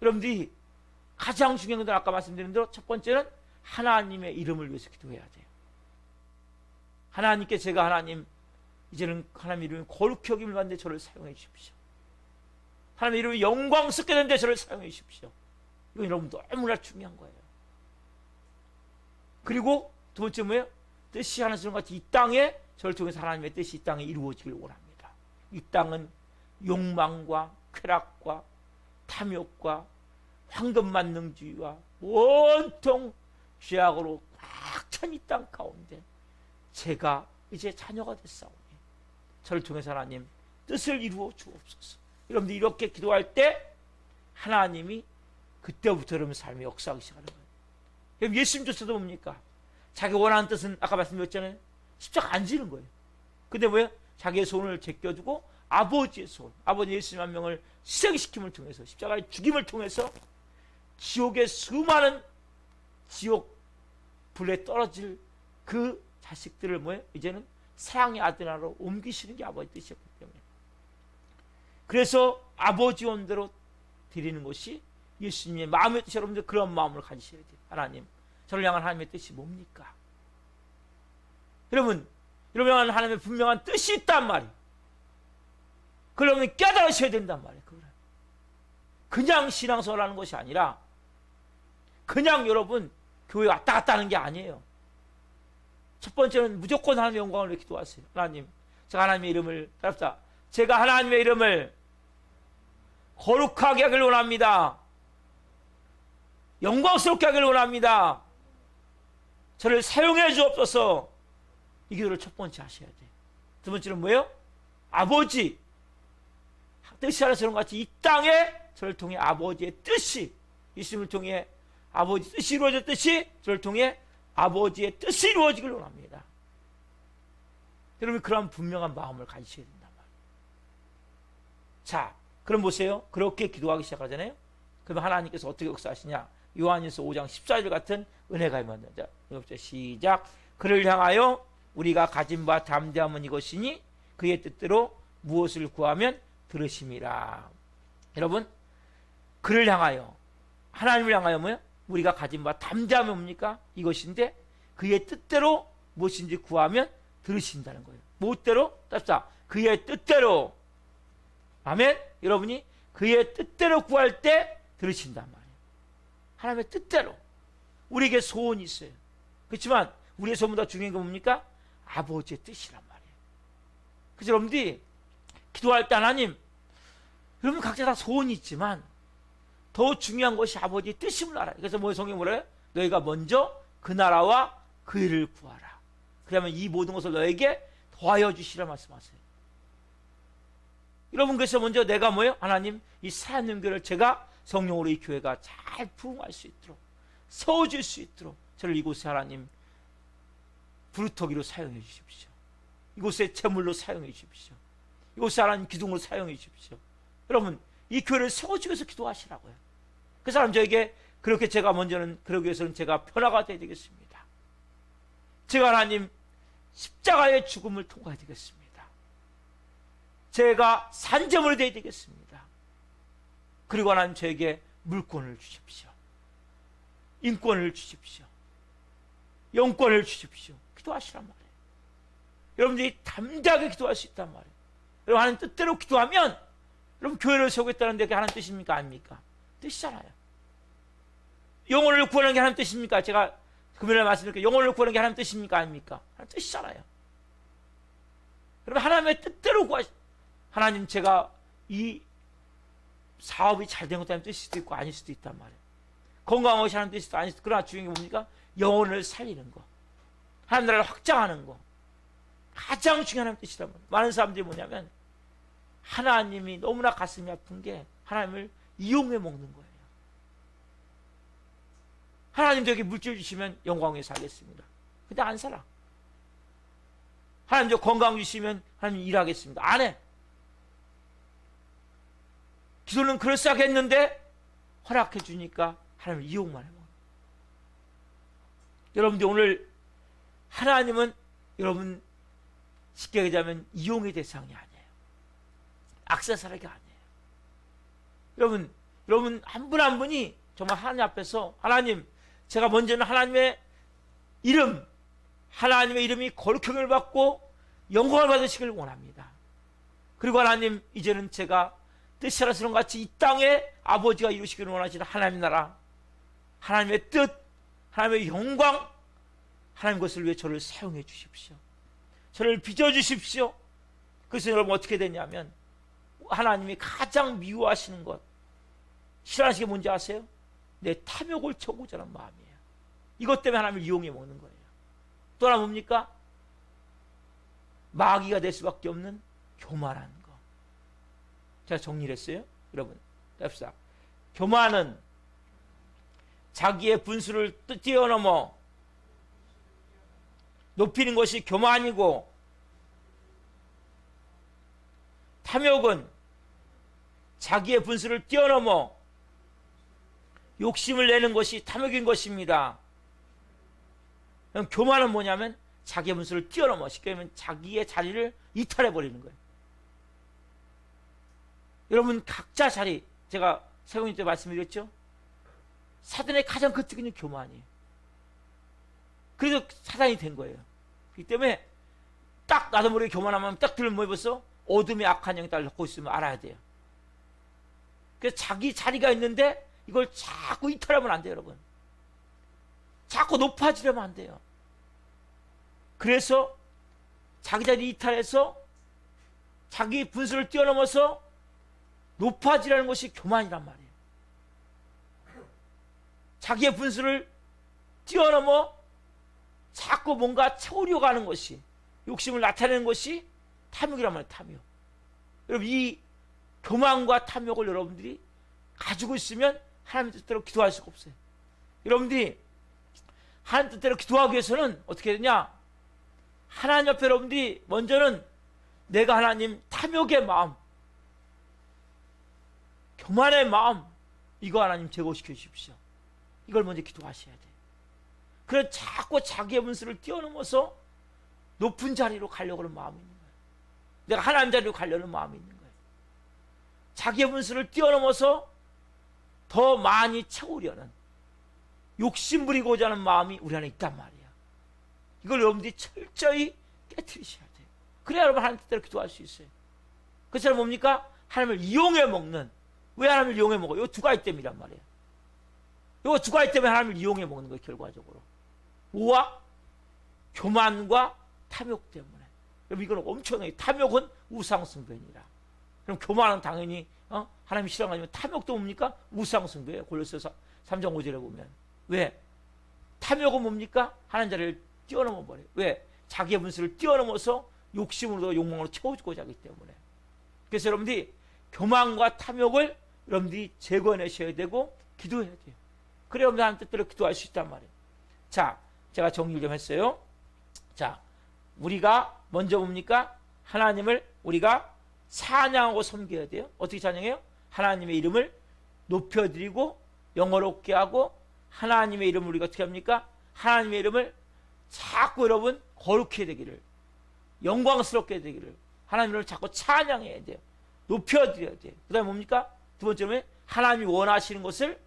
여러분들이 가장 중요한 건 아까 말씀드린 대로 첫 번째는 하나님의 이름을 위해서 기도해야 돼요. 하나님께 제가 하나님, 이제는 하나님 이름이 거룩히 여김을 받는데 저를 사용해 주십시오. 하나님 이름이 영광스럽게 되는데 저를 사용해 주십시오. 이건 여러분 너무나 중요한 거예요. 그리고 두 번째 뭐예요? 뜻이 하나처럼 같이 이 땅에 저를 통해서 하나님의 뜻이 이 땅에 이루어지길 원합니다. 이 땅은 욕망과 쾌락과 탐욕과 황금만능주의와 온통 죄악으로 꽉 찬 이 땅 가운데 제가 이제 자녀가 됐사오니 저를 통해서 하나님 뜻을 이루어 주옵소서. 여러분들 이렇게 기도할 때 하나님이 그때부터 여러분 삶의 역사하기 시작하는 거예요. 여러분 예수님조차도 뭡니까? 자기 원하는 뜻은 아까 말씀드렸잖아요. 십자가 안 지는 거예요. 근데 뭐예요? 자기의 손을 제껴주고 아버지의 손, 아버지 예수님 한 명을 희생시킴을 통해서, 십자가의 죽임을 통해서 지옥의 수많은 지옥 불에 떨어질 그 자식들을 뭐예요? 이제는 사랑의 아들 하나로 옮기시는 게 아버지 뜻이었기 때문에. 그래서 아버지 원대로 드리는 것이 예수님의 마음의 뜻이, 여러분들 그런 마음을 가지셔야 돼요. 하나님, 저를 향한 하나님의 뜻이 뭡니까? 여러분 향한 하나님의 분명한 뜻이 있단 말이에요. 그걸 여러분이 깨달으셔야 된단 말이에요. 그냥 신앙생활 하는 것이 아니라 그냥 여러분 교회 왔다 갔다 하는 게 아니에요. 첫 번째는 무조건 하나님의 영광을 위해 기도하세요. 하나님, 제가 하나님의 이름을 따릅시다. 제가 하나님의 이름을 거룩하게 하길 원합니다. 영광스럽게 하길 원합니다. 저를 사용해 주옵소서. 이 기도를 첫 번째 하셔야 돼요. 두 번째는 뭐예요? 아버지, 뜻이 하나처럼 같이 이 땅에 저를 통해 아버지의 뜻이, 예수님을 통해 아버지 뜻이 이루어졌듯이 저를 통해 아버지의 뜻이 이루어지길 원합니다. 여러분 그런 분명한 마음을 가지셔야 된단 말이에요. 자, 그럼 보세요. 그렇게 기도하기 시작하잖아요. 그러면 하나님께서 어떻게 역사하시냐? 요한일서 5장 14절 같은 은혜가 임한다. 자, 시작. 그를 향하여 우리가 가진 바 담대함은 이것이니 그의 뜻대로 무엇을 구하면 들으심이라. 여러분, 그를 향하여, 하나님을 향하여 뭐요? 우리가 가진 바 담대함이 뭡니까? 이것인데 그의 뜻대로 무엇인지 구하면 들으신다는 거예요. 무엇대로? 답사. 그의 뜻대로. 아멘? 여러분이 그의 뜻대로 구할 때 들으신단 말이에요. 하나님의 뜻대로. 우리에게 소원이 있어요. 그렇지만 우리의 소원보다 중요한 건 뭡니까? 아버지의 뜻이란 말이에요. 그래서 여러분들이 기도할 때 하나님, 여러분 각자 다 소원이 있지만 더 중요한 것이 아버지의 뜻임을 알아요. 그래서 성경이 뭐래요? 너희가 먼저 그 나라와 그 일을 구하라. 그러면 이 모든 것을 너에게 더하여 주시라 말씀하세요. 여러분 그래서 먼저 내가 뭐예요? 하나님 이 사안연결을 제가 성령으로 이 교회가 잘 부흥할 수 있도록 세워질 수 있도록 저를 이곳에 하나님 부루터기로 사용해 주십시오. 이곳에 제물로 사용해 주십시오. 이곳에 하나님 기둥으로 사용해 주십시오. 여러분 이 교회를 세워주기 위해서 기도하시라고요. 그 사람 저에게 그렇게 제가 먼저는 그러기 위해서는 제가 변화가 되어야 되겠습니다. 제가 하나님 십자가의 죽음을 통과해야 되겠습니다. 제가 산재물이 되어야 되겠습니다. 그리고 하나님 저에게 물권을 주십시오. 인권을 주십시오. 영권을 주십시오. 기도하시란 말이에요. 여러분들이 담대하게 기도할 수 있단 말이에요. 여러분 하나님 뜻대로 기도하면 여러분 교회를 세우겠다는 데 그게 하나님 뜻입니까? 아닙니까? 뜻이잖아요. 영혼을 구하는 게 하나님 뜻입니까? 제가 금요일에 말씀드릴게요. 영혼을 구하는 게 하나님 뜻입니까? 아닙니까? 하나님 뜻이잖아요. 여러분 하나님의 뜻대로 하나님 제가 이 사업이 잘 된 것도 하나님 뜻일 수도 있고 아닐 수도 있단 말이에요. 건강한 것이 하나님 뜻일 수도 아닐 수도 있고 그러나 중요한 게 뭡니까? 영혼을 살리는 거. 하나님 나라를 확장하는 거. 가장 중요한 하나님 뜻이란 말이에요. 많은 사람들이 뭐냐면 하나님이 너무나 가슴이 아픈 게 하나님을 이용해 먹는 거예요. 하나님 저에게 물질 주시면 영광에 살겠습니다. 근데 안 살아. 하나님 저 건강 주시면 하나님 일하겠습니다. 안 해. 기도는 그럴싸하게 했는데 허락해 주니까 하나님을 이용만 해. 여러분들 오늘 하나님은 여러분 쉽게 얘기하면 이용의 대상이 아니에요. 액세서리가 아니에요. 여러분 한 분 한 분이 정말 하나님 앞에서 하나님 제가 먼저는 하나님의 이름이 거룩형을 받고 영광을 받으시길 원합니다. 그리고 하나님 이제는 제가 뜻이 하나처럼 같이 이 땅에 아버지가 이루시기를 원하시는 하나님 나라, 하나님의 뜻, 하나님의 영광, 하나님 것을 위해 저를 사용해 주십시오. 저를 빚어주십시오. 그래서 여러분 어떻게 되냐면 하나님이 가장 미워하시는 것, 싫어하시는 게 뭔지 아세요? 내 탐욕을 채우고자 하는 마음이에요. 이것 때문에 하나님을 이용해 먹는 거예요. 또 하나 뭡니까? 마귀가 될 수밖에 없는 교만한 거. 제가 정리를 했어요. 여러분 봅시다. 교만은 자기의 분수를 뛰어넘어 높이는 것이 교만이고, 탐욕은 자기의 분수를 뛰어넘어 욕심을 내는 것이 탐욕인 것입니다. 그럼 교만은 뭐냐면 자기의 분수를 뛰어넘어, 쉽게 말하면 자기의 자리를 이탈해 버리는 거예요. 여러분 각자 자리, 제가 세공님 때 말씀드렸죠? 사단의 가장 큰 특징은 교만이에요. 그래서 사단이 된 거예요. 그렇기 때문에 딱 나도 모르게 교만하면 딱 들으면 뭐 벌써 어둠의 악한 영이 따르고 있으면 알아야 돼요. 그래서 자기 자리가 있는데 이걸 자꾸 이탈하면 안 돼요, 여러분. 자꾸 높아지려면 안 돼요. 그래서 자기 자리 이탈해서 자기 분수를 뛰어넘어서 높아지라는 것이 교만이란 말이에요. 자기의 분수를 뛰어넘어 자꾸 뭔가 채우려고 하는 것이, 욕심을 나타내는 것이 탐욕이란 말이에요. 탐욕. 여러분, 이 교만과 탐욕을 여러분들이 가지고 있으면 하나님 뜻대로 기도할 수가 없어요. 여러분들이 하나님 뜻대로 기도하기 위해서는 어떻게 되냐? 하나님 옆에 여러분들이 먼저는 내가 하나님 탐욕의 마음, 교만의 마음, 이거 하나님 제거시켜 주십시오. 이걸 먼저 기도하셔야 돼요. 그래서 자꾸 자기의 분수를 뛰어넘어서 높은 자리로 가려고 하는 마음이 있는 거예요. 내가 하나님 자리로 가려는 마음이 있는 거예요. 자기의 분수를 뛰어넘어서 더 많이 채우려는, 욕심 부리고자 하는 마음이 우리 안에 있단 말이야. 이걸 여러분들이 철저히 깨트리셔야 돼요. 그래야 여러분 하나님 뜻대로 기도할 수 있어요. 그래서 뭡니까? 하나님을 이용해 먹는, 왜 하나님을 이용해 먹어요? 이 두 가지 때문이란 말이에요. 이 두 가지 때문에 하나님을 이용해 먹는 거예요, 결과적으로. 뭐와? 교만과 탐욕 때문에. 여러분, 이건 엄청나게, 탐욕은 우상숭배니라. 그럼 교만은 당연히 하나님이 싫어하는, 탐욕도 뭡니까? 우상숭배예요. 골로새서 3장 5절에 보면. 왜? 탐욕은 뭡니까? 하나님 자리를 뛰어넘어 버려요. 왜? 자기의 분수를 뛰어넘어서 욕심으로 욕망으로 채워주고자 하기 때문에. 그래서 여러분들이 교만과 탐욕을 여러분들이 제거해내셔야 되고 기도해야 돼요. 그래야 여러분들 하나님 뜻대로 기도할 수 있단 말이에요. 자, 제가 정리를 좀 했어요. 자, 우리가 먼저 뭡니까? 하나님을 우리가 찬양하고 섬겨야 돼요. 어떻게 찬양해요? 하나님의 이름을 높여드리고 영어롭게 하고, 하나님의 이름을 우리가 어떻게 합니까? 하나님의 이름을 자꾸 여러분 거룩해 되기를, 영광스럽게 되기를, 하나님을 자꾸 찬양해야 돼요. 높여드려야 돼요. 그 다음에 뭡니까? 두 번째는 하나님이 원하시는 것을,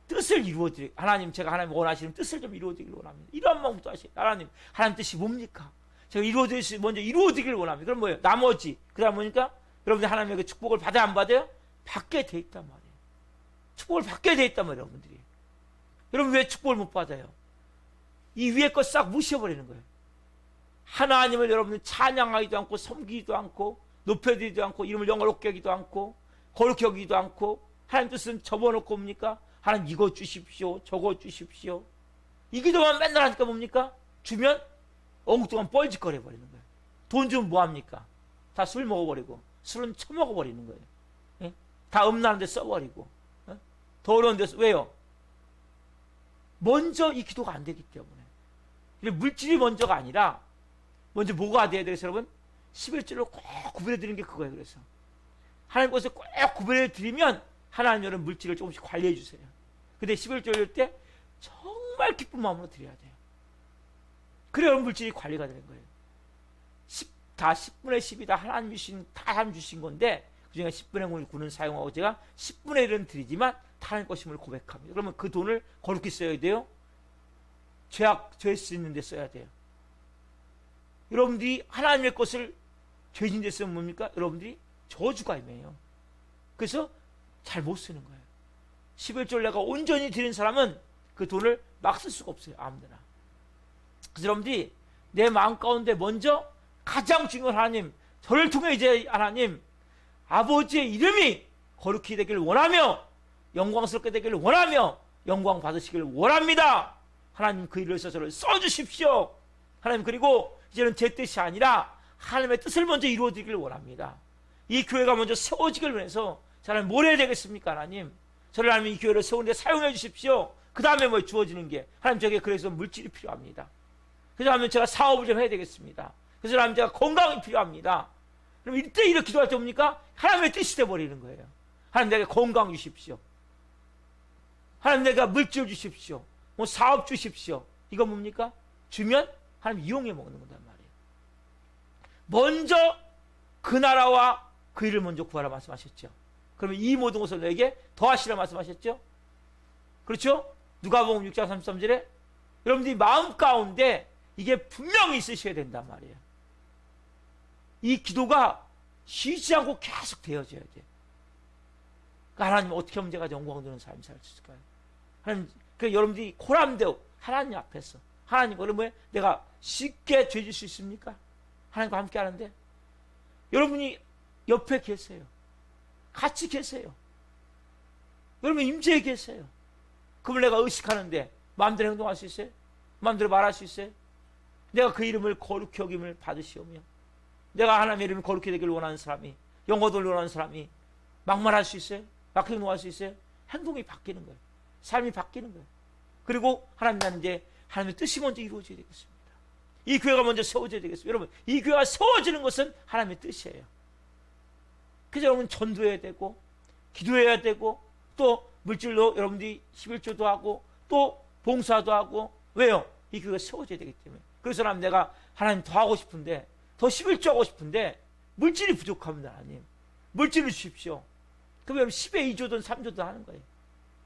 뜻을 이루어드리고, 하나님, 제가 하나님 원하시는 뜻을 좀 이루어드리길 원합니다. 이런 마음부터 하세요. 하나님 뜻이 뭡니까? 제가 먼저 이루어드리길 원합니다. 그럼 뭐예요? 나머지, 그 다음 뭐니까? 여러분들 하나님의 그 축복을 받아야 안 받아요? 받게 돼 있단 말이에요. 축복을 받게 돼 있단 말이에요, 여러분들이. 여러분, 왜 축복을 못 받아요? 이 위에 거 싹 무시해버리는 거예요. 하나님을 여러분들 찬양하기도 않고, 섬기기도 않고, 높여드리지도 않고, 이름을 영어롭게 하기도 않고, 거룩히 여기기도 않고, 하나님 뜻은 접어놓고 뭡니까? 하나님 이거 주십시오, 저거 주십시오. 이 기도만 맨날 하니까 뭡니까? 주면 엉뚱한 뻘짓거려 버리는 거예요. 돈 주면 뭐합니까? 다 술 먹어버리고, 술은 처먹어버리는 거예요. 예? 다 음란한 데 써버리고, 더 어려운 데서. 왜요? 먼저 이 기도가 안 되기 때문에. 물질이 먼저가 아니라 먼저 뭐가 돼야 되겠어요, 여러분? 11절로 꼭 구별해 드리는 게 그거예요. 그래서 하나님 것을 꼭 구별해 드리면 하나님 여러분 물질을 조금씩 관리해 주세요. 근데 11절 때 정말 기쁜 마음으로 드려야 돼요. 그래야 여러분 물질이 관리가 되는 거예요. 다 10분의 10이 다 하나님 주신 건데, 그중에 10분의 9는 사용하고 제가 10분의 1은 드리지만 다 하나님 것임을 고백합니다. 그러면 그 돈을 거룩히 써야 돼요. 죄 쓸 수 있는 데 써야 돼요. 여러분들이 하나님의 것을 죄진 데 쓰면 뭡니까? 여러분들이 저주가 임해요. 그래서 잘 못 쓰는 거예요. 11절 내가 온전히 드린 사람은 그 돈을 막 쓸 수가 없어요. 아무데나. 그래서 여러분들이 내 마음 가운데 먼저 가장 중요한 하나님, 저를 통해 이제 하나님 아버지의 이름이 거룩히 되기를 원하며 영광스럽게 되기를 원하며 영광 받으시기를 원합니다. 하나님 그 일을 위해서 저를 써주십시오. 하나님, 그리고 이제는 제 뜻이 아니라 하나님의 뜻을 먼저 이루어드리기를 원합니다. 이 교회가 먼저 세워지기를 위해서 저는 뭘 해야 되겠습니까? 하나님, 저를 하나님 이 교회를 세우는데 사용해 주십시오. 그 다음에 뭐 주어지는 게, 하나님 저에게 그래서 물질이 필요합니다. 그래서 하나님 제가 사업을 좀 해야 되겠습니다. 그래서 하나님 제가 건강이 필요합니다. 그럼 이때 이렇게 기도할 때 뭡니까? 하나님의 뜻이 돼버리는 거예요. 하나님 내게 건강 주십시오. 하나님 내가 물질 주십시오. 뭐 사업 주십시오. 이거 뭡니까? 주면 하나님 이용해 먹는 거단 말이에요. 먼저 그 나라와 그 일을 먼저 구하라 말씀하셨죠. 그러면 이 모든 것을 너에게 더하시라 말씀하셨죠. 그렇죠? 누가복음 6장 33절에 여러분들이 마음 가운데 이게 분명히 있으셔야 된단 말이에요. 이 기도가 쉬지 않고 계속 되어져야 돼. 그러니까 하나님 어떻게 하면 제가 영광 되는 삶을 살 수 있을까요? 하나님, 그 여러분들이 고람되어 하나님 앞에서 하나님 그러면 내가 쉽게 죄질 수 있습니까? 하나님과 함께 하는데 여러분이 옆에 계세요. 같이 계세요. 여러분 임재에 계세요. 그걸 내가 의식하는데 마음대로 행동할 수 있어요? 마음대로 말할 수 있어요? 내가 그 이름을 거룩히 여김을 받으시오며 내가 하나님의 이름을 거룩히 되기를 원하는 사람이 영광을 원하는 사람이 막말할 수 있어요? 막 행동할 수 있어요? 행동이 바뀌는 거예요. 삶이 바뀌는 거예요. 그리고 하나님 나는 이제 하나님의 뜻이 먼저 이루어져야 되겠습니다. 이 교회가 먼저 세워져야 되겠습니다. 여러분 이 교회가 세워지는 것은 하나님의 뜻이에요. 그래서 여러분 전도해야 되고 기도해야 되고 또 물질로 여러분들이 11조도 하고 또 봉사도 하고 왜요? 이 교회가 세워져야 되기 때문에. 그래서 내가 하나님 더 하고 싶은데 더 11조 하고 싶은데 물질이 부족합니다. 하나님 물질을 주십시오. 그러면 10에 2조든 3조든 하는 거예요.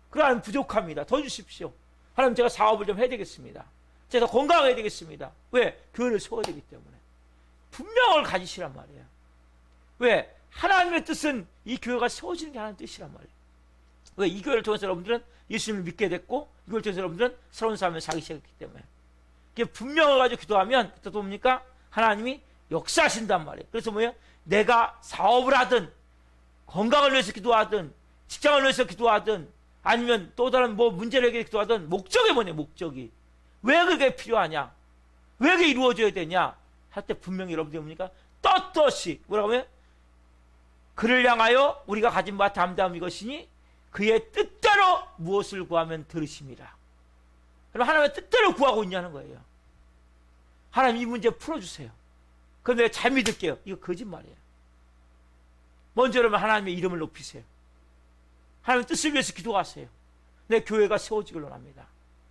그러면 부족합니다. 더 주십시오. 하나님 제가 사업을 좀 해야 되겠습니다. 제가 더 건강해야 되겠습니다. 왜? 교회를 세워야 되기 때문에. 분명을 가지시란 말이에요. 왜? 하나님의 뜻은 이 교회가 세워지는 게 하나님의 뜻이란 말이에요. 왜? 이 교회를 통해서 여러분들은 예수님을 믿게 됐고 이 교회를 통해서 여러분들은 새로운 삶을 살기 시작했기 때문에 이게 분명을 가지고 기도하면 그때 또 뭡니까? 하나님이 역사하신단 말이에요. 그래서 뭐예요? 내가 사업을 하든 건강을 위해서 기도하든 직장을 위해서 기도하든 아니면 또 다른 뭐 문제를 해결해 기도하든 목적이 뭐냐? 목적이 왜 그게 필요하냐? 왜 그게 이루어져야 되냐? 할 때 분명히 여러분들이 뭡니까? 떳떳이 뭐라고 하면 그를 향하여 우리가 가진 바 담담 이것이니 그의 뜻대로 무엇을 구하면 들으심이라. 그럼 하나님의 뜻대로 구하고 있냐는 거예요. 하나님 이 문제 풀어주세요. 그럼 내가 잘 믿을게요. 이거 거짓말이에요. 먼저 여러분 하나님의 이름을 높이세요. 하나님의 뜻을 위해서 기도하세요. 내 교회가 세워지길 원합니다.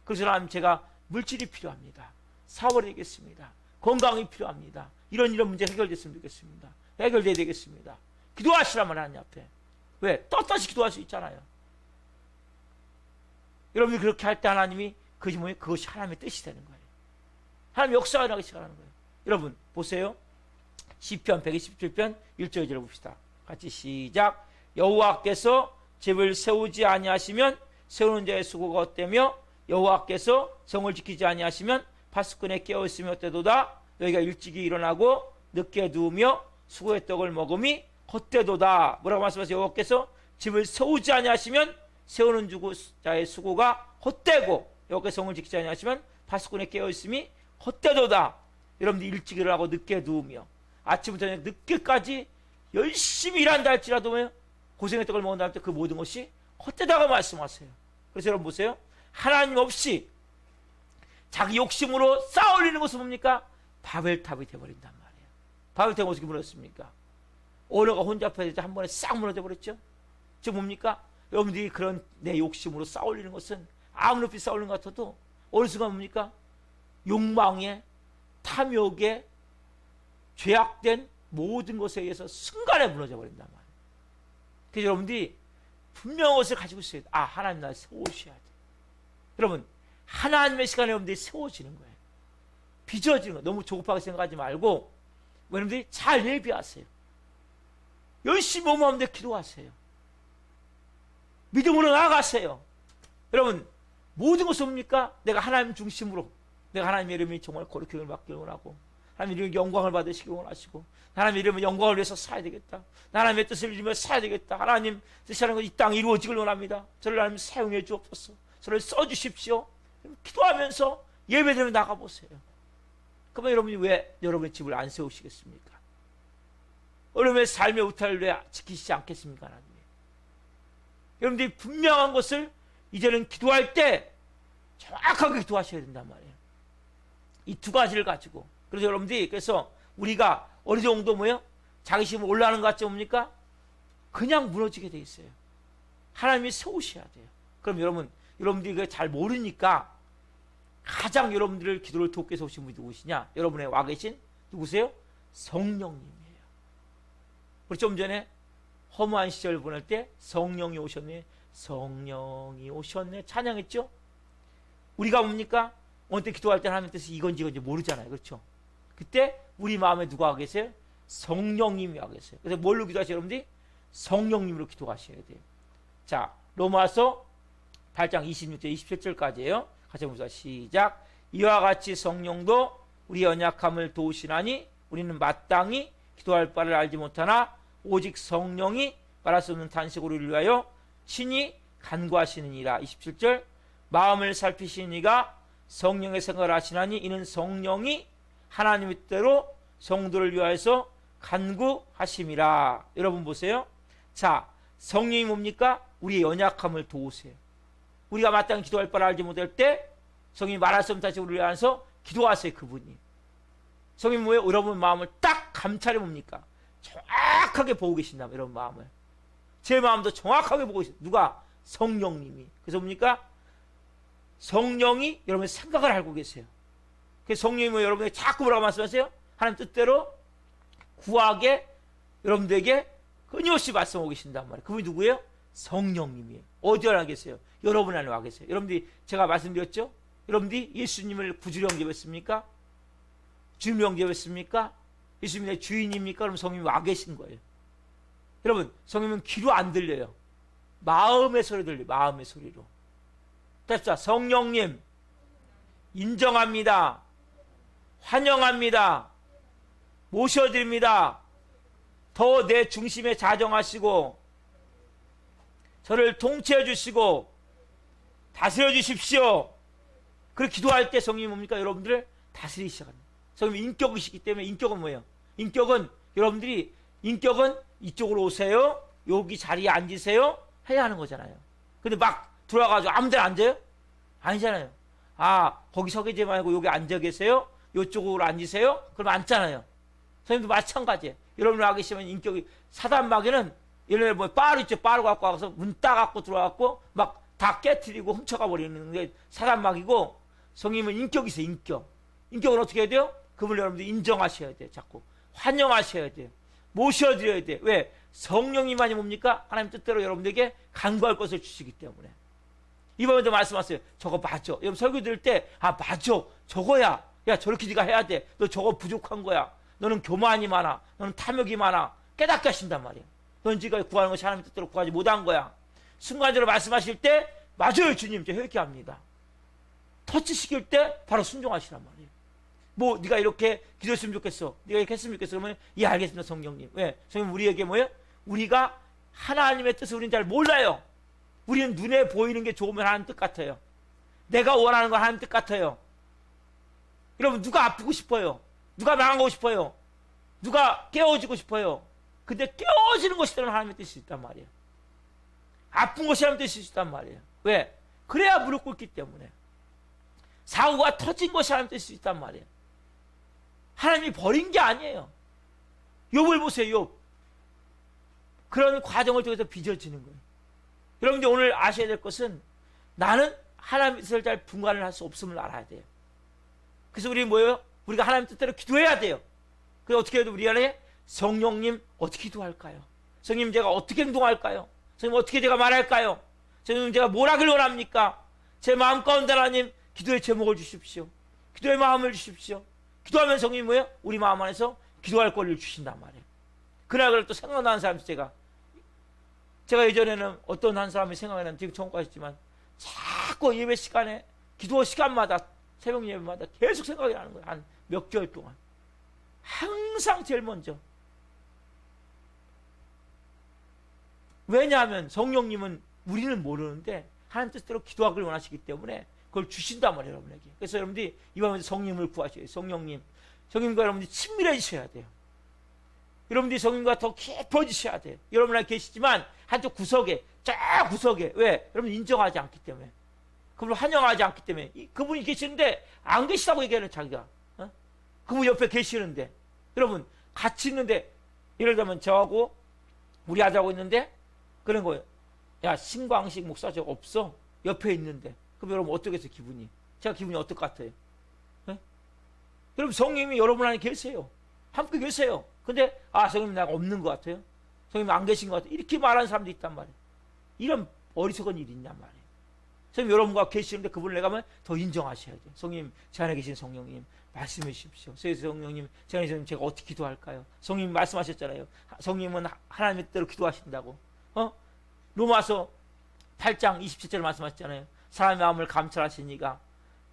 그래서 하나님 제가 물질이 필요합니다. 사업을 되겠습니다. 건강이 필요합니다. 이런 문제 해결됐으면 좋겠습니다. 해결돼야 되겠습니다. 기도하시라면 하나님 앞에. 왜? 떳떳이 기도할 수 있잖아요. 여러분이 그렇게 할 때 하나님이 그것이 뭐예요? 그것이 하나님의 뜻이 되는 거예요. 하나님 역사를 하기 시작하는 거예요. 여러분 보세요. 시편 127편 1절 2절을 봅시다. 같이 시작. 여호와께서 집을 세우지 아니하시면 세우는 자의 수고가 헛되며 여호와께서 성을 지키지 아니하시면 파수꾼에 깨어있으며 헛되도다. 너희가 일찍이 일어나고 늦게 누우며 수고의 떡을 먹음이 헛되도다. 뭐라고 말씀하세요? 여호와께서 집을 세우지 아니하시면 세우는 자의 수고가 헛되고 여호와께서 성을 지키지 아니하시면 파수꾼에 깨어있음이 헛되도다. 여러분들 일찍 일어나고 늦게 누우며 아침부터 늦게까지 열심히 일한다 할지라도 고생의 떡을 먹는다 할 때 그 모든 것이 헛되다고 말씀하세요. 그래서 여러분 보세요. 하나님 없이 자기 욕심으로 쌓아 올리는 것은 뭡니까? 바벨탑이 되어버린단 말이에요. 바벨탑이 어떻게 무너졌습니까? 언어가 혼잡해서 한 번에 싹 무너져 버렸죠. 지금 뭡니까? 여러분들이 그런 내 욕심으로 쌓아 올리는 것은 아무 높이 쌓아 올리는 것 같아도 어느 순간 뭡니까? 욕망에 탐욕에 죄악된 모든 것에 의해서 순간에 무너져 버린단 말이에요. 그래서 여러분들이 분명한 것을 가지고 있어야 돼. 아, 하나님 날 세우셔야 돼. 여러분, 하나님의 시간에 여러분들이 세워지는 거예요. 빚어지는 거예요. 너무 조급하게 생각하지 말고 여러분들이 잘 예비하세요. 열심히 몸마음대 기도하세요. 믿음으로 나아가세요. 여러분, 모든 것은 뭡니까? 내가 하나님 중심으로 내가 하나님의 이름이 정말 거룩히 받기를 원하고 하나님의 이름의 영광을 받으시길 원하시고 하나님의 이름의 영광을 위해서 살아야 되겠다. 하나님의 뜻을 이루며 살아야 되겠다. 하나님 뜻하는 것 이 땅 이루어지길 원합니다. 저를 하나님 사용해 주옵소서. 저를 써주십시오. 기도하면서 예배드리며 나가보세요. 그러면 여러분이 왜 여러분의 집을 안 세우시겠습니까? 여러분의 삶의 우타를 왜 지키시지 않겠습니까? 하나님. 여러분들이 분명한 것을 이제는 기도할 때 정확하게 기도하셔야 된단 말이에요. 이 두 가지를 가지고. 그래서 여러분들이 그래서 우리가 어느 정도 뭐예요? 자기심이 올라가는 것 같지 뭡니까? 그냥 무너지게 돼 있어요. 하나님이 세우셔야 돼요. 그럼 여러분들이 그걸 잘 모르니까 가장 여러분들을 기도를 돕게 세우신 분이 누구시냐? 여러분의 와 계신 누구세요? 성령님이에요. 우리 좀 전에 허무한 시절 보낼 때 성령이 오셨네, 성령이 오셨네 찬양했죠? 우리가 뭡니까? 어느 때 기도할 때 하나님의 뜻이 이건지 모르잖아요. 그렇죠? 그때 우리 마음에 누가 와 계세요? 성령님이 와 계세요. 그래서 뭘로 기도하세요, 여러분들이? 성령님으로 기도하셔야 돼요. 자, 로마서 8장 26절 27절까지예요. 같이 봅시다. 시작. 이와 같이 성령도 우리 연약함을 도우시나니 우리는 마땅히 기도할 바를 알지 못하나 오직 성령이 말할 수 없는 탄식으로 위하여 친히 간구하시느니라. 27절. 마음을 살피시는 이가 성령의 생각을 하시나니 이는 성령이 하나님의 뜻대로 성도를 위하여서 간구하심이라. 여러분 보세요. 자, 성령이 뭡니까? 우리의 연약함을 도우세요. 우리가 마땅히 기도할 바를 알지 못할 때 성령이 말할 수 없는 탄식으로 위하여서 기도하세요. 그분이. 성령이 뭐예요? 여러분 마음을 딱 감찰해 봅니까? 정확하게 보고 계신다면 여러분 마음을. 제 마음도 정확하게 보고 계신다. 누가? 성령님이. 그래서 뭡니까? 성령이 여러분의 생각을 알고 계세요. 그래서 성령이 뭐 여러분에게 자꾸 뭐라고 말씀하세요? 하나님 뜻대로 구하게 여러분들에게 끊임없이 말씀하고 계신단 말이에요. 그분이 누구예요? 성령님이에요. 어디 와 계세요? 여러분 안에 와 계세요. 여러분들이 제가 말씀드렸죠? 여러분들이 예수님을 구주로 영접했습니까? 주님을 영접했습니까? 예수님의 주인입니까? 그럼 성령님이 와 계신 거예요. 여러분, 성령님은 귀로 안 들려요. 마음의 소리 들려요. 마음의 소리로. 됐다. 성령님 인정합니다. 환영합니다. 모셔드립니다. 더 내 중심에 자정하시고 저를 통치해 주시고 다스려 주십시오. 그렇게 기도할 때 성령이 뭡니까? 여러분들을 다스리기 시작합니다. 성령이 인격이시기 때문에. 인격은 뭐예요? 인격은 여러분들이 인격은 이쪽으로 오세요. 여기 자리에 앉으세요. 해야 하는 거잖아요. 근데 막 들어와가지고 아무 데나 앉아요? 아니잖아요. 아, 거기 서 계지 말고 여기 앉아 계세요. 이쪽으로 앉으세요. 그럼 앉잖아요. 선생님도 마찬가지예요. 여러분 와 계시면 인격이, 사단 마귀는 예를 뭐 바로 있죠. 바로 갖고 와서 문 따갖고 들어와갖고 막 다 깨트리고 훔쳐가 버리는 게 사단 마귀고, 성령님은 인격이세요. 인격. 인격은 어떻게 해야 돼요? 그분을 여러분들 인정하셔야 돼요. 자꾸 환영하셔야 돼요. 모셔드려야 돼요. 왜? 성령님만이 뭡니까? 하나님 뜻대로 여러분들에게 간구할 것을 주시기 때문에. 이번에도 말씀하세요. 저거 맞아. 여러분 설교 들을 때, 아 맞아. 저거야. 야 저렇게 네가 해야 돼. 너 저거 부족한 거야. 너는 교만이 많아. 너는 탐욕이 많아. 깨닫게 하신단 말이야. 넌 지금 구하는 것이 하나님 뜻대로 구하지 못한 거야. 순간적으로 말씀하실 때 맞아요 주님. 저 회개합니다. 터치시킬 때 바로 순종하시란 말이에요. 뭐 네가 이렇게 기도했으면 좋겠어. 네가 이렇게 했으면 좋겠어. 그러면 예 알겠습니다 성령님. 왜? 성령님 우리에게 뭐예요? 우리가 하나님의 뜻을 우리는 잘 몰라요. 우리는 눈에 보이는 게 좋으면 하나님 뜻 같아요. 내가 원하는 건 하나님 뜻 같아요. 여러분 누가 아프고 싶어요? 누가 망하고 싶어요? 누가 깨어지고 싶어요? 근데 깨어지는 것이 하나님의 뜻이 있단 말이에요. 아픈 것이 하나님의 뜻이 있단 말이에요. 왜? 그래야 무릎 꿇기 때문에. 사고가 터진 것이 하나님의 뜻이 있단 말이에요. 하나님이 버린 게 아니에요. 욥을 보세요. 욥. 그런 과정을 통해서 빚어지는 거예요. 여러분들 오늘 아셔야 될 것은 나는 하나님의 뜻을 잘 분간을 할 수 없음을 알아야 돼요. 그래서 우리 뭐예요? 우리가 하나님 뜻대로 기도해야 돼요. 그래서 어떻게 해도 우리 안에 성령님 어떻게 기도할까요? 성령님 제가 어떻게 행동할까요? 성령님 어떻게 제가 말할까요? 성령님 제가 뭘 하길 원합니까? 제 마음 가운데 하나님 기도의 제목을 주십시오. 기도의 마음을 주십시오. 기도하면 성령님 뭐예요? 우리 마음 안에서 기도할 권리를 주신단 말이에요. 그날 또 생각나는 사람 제가 예전에는 어떤 한 사람이 생각이 나는 지금 천국 가셨지만 자꾸 예배 시간에 기도 시간마다 새벽 예배마다 계속 생각이 나는 거예요. 한 몇 개월 동안. 항상 제일 먼저. 왜냐하면 성령님은 우리는 모르는데 하나님 뜻대로 기도하기를 원하시기 때문에 그걸 주신단 말이에요. 여러분에게. 그래서 여러분들이 이번에 성령님을 구하셔야 돼요. 성령님과 여러분들이 친밀해지셔야 돼요. 여러분들이 성령과 더 깊어지셔야 돼요. 여러분 안에 계시지만 한쪽 구석에, 쫙 구석에. 왜? 여러분 인정하지 않기 때문에. 그분을 환영하지 않기 때문에. 그분이 계시는데 안 계시다고 얘기하는 자기가. 어? 그분 옆에 계시는데. 여러분 같이 있는데 예를 들면 저하고 우리 아들하고 있는데 그런 거예요. 야 신광식 목사 저 없어. 옆에 있는데. 그럼 여러분 어떻겠어요 기분이? 제가 기분이 어떨 것 같아요? 네? 여러분 성령님이 여러분 안에 계세요. 함께 계세요. 근데 성령님 내가 없는 것 같아요. 성령님 안 계신 것 같아요. 이렇게 말하는 사람도 있단 말이에요. 이런 어리석은 일이 있냔 말이에요. 성령 여러분과 계시는데 그분을 내가 더 인정하셔야 돼요. 성령 제 안에 계신 성령님 말씀해 주십시오. 성령님 제 안에 계신 제가 어떻게 기도할까요? 성령님 말씀하셨잖아요. 성령님은 하나님의 뜻대로 기도하신다고. 로마서 8장 27절 말씀하셨잖아요. 사람의 마음을 감찰하시니가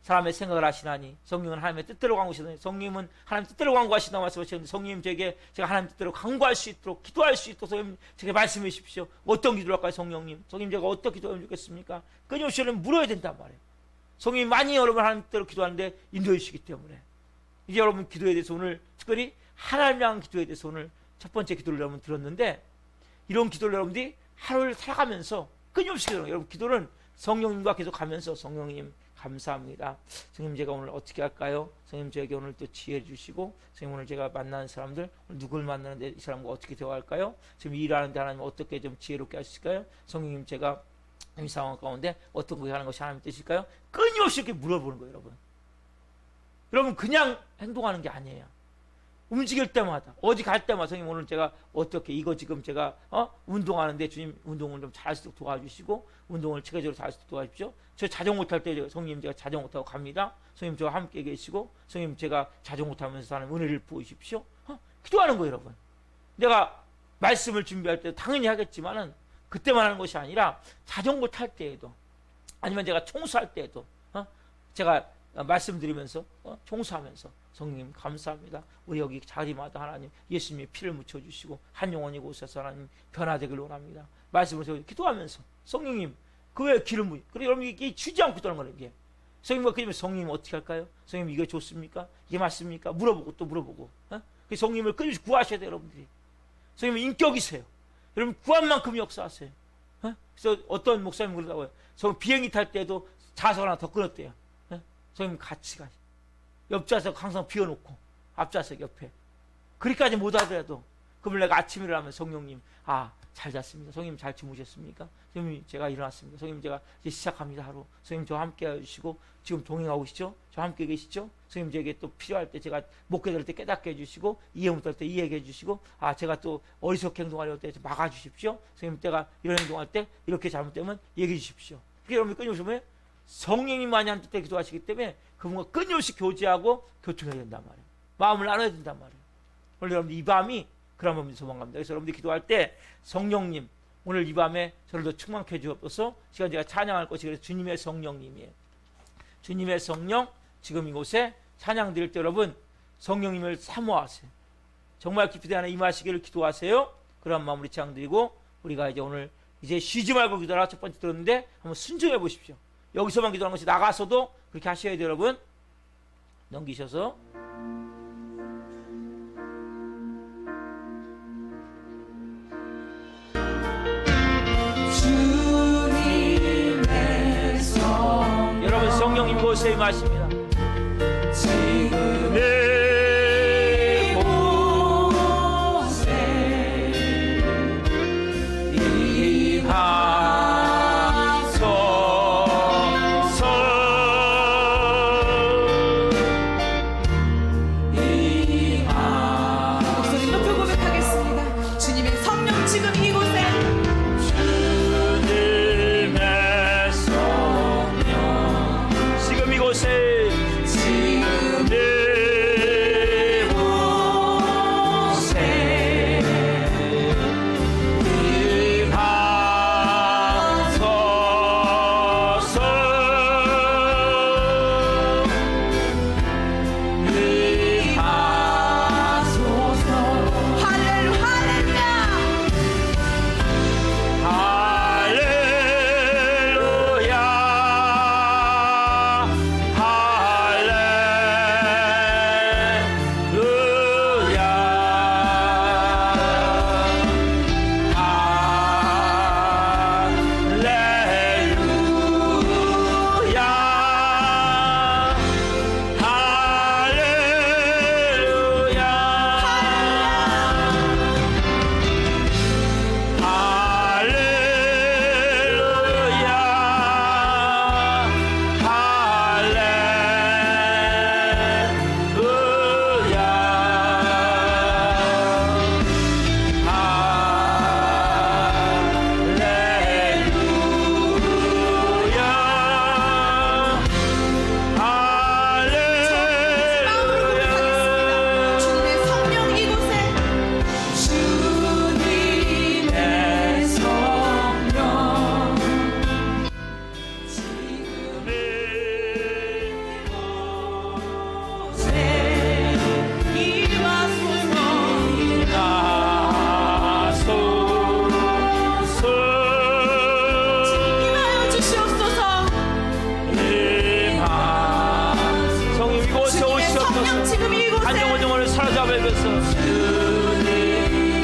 사람의 생각을 하시나니 성령은 하나님의 뜻대로 간구하시더니 성령님은 하나님 뜻대로 간구하신다고 말씀하셨는데 성령님 제가 하나님 뜻대로 간구할 수 있도록 기도할 수 있도록 성령님 제게 말씀해 주십시오. 어떤 기도를 할까요? 성령님 제가 어떻게 기도하면 좋겠습니까? 끊임없이 물어야 된단 말이에요. 성령님 많이 여러분 하나님 뜻대로 기도하는데 인도해 주시기 때문에 이제 여러분 기도에 대해서 오늘 특별히 하나님 향한 기도에 대해서 오늘 첫 번째 기도를 여러분 들었는데 이런 기도를 여러분들이 하루를 살아가면서 끊임없이 기도하는 여러분 기도는 성령님과 계속 가면서 성령님 감사합니다. 성령님 제가 오늘 어떻게 할까요? 성령님 저에게 오늘 또 지혜 주시고 성령님 오늘 제가 만나는 사람들 오늘 누굴 만나는데 이 사람과 어떻게 대화할까요? 지금 일하는데 하나님 어떻게 좀 지혜롭게 하실까요? 성령님 제가 이 상황 가운데 어떤 거 하는 것이 하나님 뜻일까요? 끊임없이 이렇게 물어보는 거예요. 여러분 그냥 행동하는 게 아니에요. 움직일 때마다 어디 갈 때마다 성령님 오늘 제가 어떻게 이거 지금 제가 운동하는데 주님 운동을 좀 잘할 수 있도록 도와주시고 운동을 체계적으로 잘할 수 있도록 도와주십시오. 저 자전거 탈 때 성령님 제가 자전거 타고 갑니다. 성령님 저와 함께 계시고 성령님 제가 자전거 타면서 하는 은혜를 보이십시오. 기도하는 거예요. 여러분 내가 말씀을 준비할 때 당연히 하겠지만은 그때만 하는 것이 아니라 자전거 탈 때에도 아니면 제가 청소할 때에도 제가 말씀드리면서 청소하면서 성령님 감사합니다. 우리 여기 자리마다 하나님 예수님의 피를 묻혀주시고 한 영혼이 곳에서 하나님 변화되길 원합니다. 말씀을 기도하면서 성령님 그 외에 기름 부이 그래 여러분 이게 쉬지 않고 기도하는 거예요. 이게 성령님과 그러면 성령님 어떻게 할까요? 성령님 이게 좋습니까? 이게 맞습니까? 물어보고 또 물어보고 그 성령님을 끊임없이 구하셔야 돼요. 여러분들이 성령님 인격이세요. 여러분 구한 만큼 역사하세요. 그래서 어떤 목사님 그러더라고요. 비행기 탈 때도 좌석 하나 더 끊었대요. 성령님 같이 가시. 옆좌석 항상 비워놓고 앞좌석 옆에 그리까지 못 하더라도 그걸 내가 아침에 일어나면 성령님 잘 잤습니다. 성령님 잘 주무셨습니까? 성령님 제가 일어났습니다. 성령님 제가 이제 시작합니다. 하루 성령님 저와 함께 해주시고 지금 동행하고 계시죠? 저와 함께 계시죠? 성령님 제게 또 필요할 때 제가 못 깨달을 때 깨닫게 해주시고 이해 못할 때 이해해 주시고 제가 또 어리석게 행동하려고 때 막아주십시오. 성령님 때가 이런 행동할 때 이렇게 잘못되면 얘기해 주십시오. 그게 여러분 끊임없이 뭐예요? 성령님만이 한 뜻에 기도하시기 때문에 그분과 끊임없이 교제하고 교통해야 된단 말이에요. 마음을 나눠야 된단 말이에요. 오늘 여러분들 이 밤이 그런 밤이 소망갑니다. 그래서 여러분들 기도할 때 성령님 오늘 이 밤에 저를 더 충만케 주옵소서. 시간 제가 찬양할 것이 그래서 주님의 성령님이에요. 주님의 성령 지금 이곳에 찬양 드릴 때 여러분 성령님을 사모하세요. 정말 깊이 안에 임하시기를 기도하세요. 그런 마음으로 찬양 드리고 우리가 이제 오늘 이제 쉬지 말고 기도하라 첫 번째 들었는데 한번 순종해 보십시오. 여기서만 기도하는 것이 나가서도 그렇게 하셔야 돼요. 여러분 넘기셔서 주님의 성 여러분 성령님 곳에 임하십니다. 지금 내 곳에 목소리 높여 고백하겠습니다. 주님의 성령 지금 이곳에 주님의 성령 지금 이곳에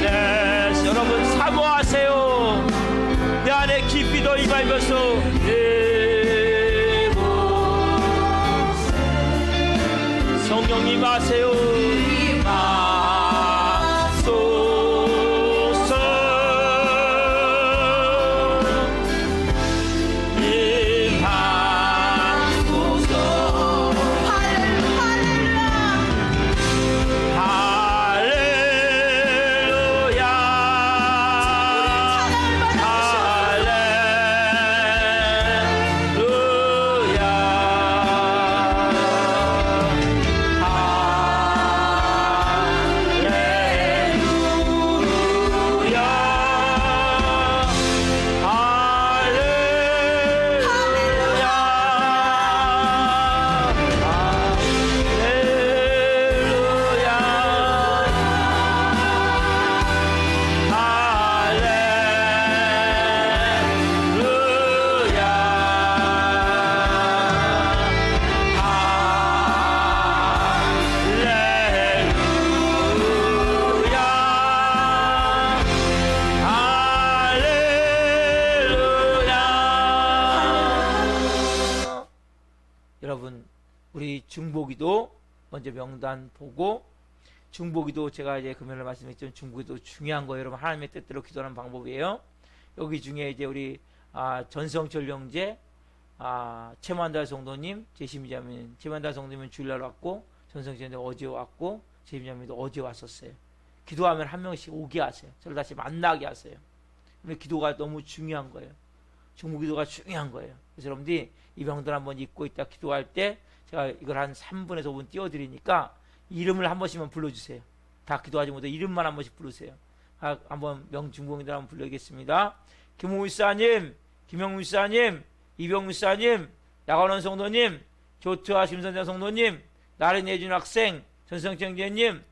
네, 여러분 사모하세요. 내 안에 깊이 더 임하면서 성령님 하세요. 여러분, 우리 중보기도 먼저 명단 보고, 중보기도 제가 이제 금요일에 말씀했지만 중보기도 중요한 거예요. 여러분, 하나님의 뜻대로 기도하는 방법이에요. 여기 중에 이제 우리 전성철 형제, 최만달 성도님, 제심이자매님, 최만달 성도님은 주일날 왔고, 전성철 형제 어제 왔고, 제심이자매도 어제 왔었어요. 기도하면 한 명씩 오게 하세요. 저를 다시 만나게 하세요. 근데 기도가 너무 중요한 거예요. 중보기도가 중요한 거예요. 그래서 여러분들이 이 병들 한번 잊고 있다 기도할 때 제가 이걸 한 3분에서 5분 띄워드리니까 이름을 한 번씩만 불러주세요. 다 기도하지 못해 이름만 한 번씩 부르세요. 한번 중보기도 한번 불러겠습니다. 김홍 목사님, 김영무 목사님, 이병 목사님, 야관원 성도님, 조트와 김선장 성도님, 나린 예준 학생, 전성철 형제님,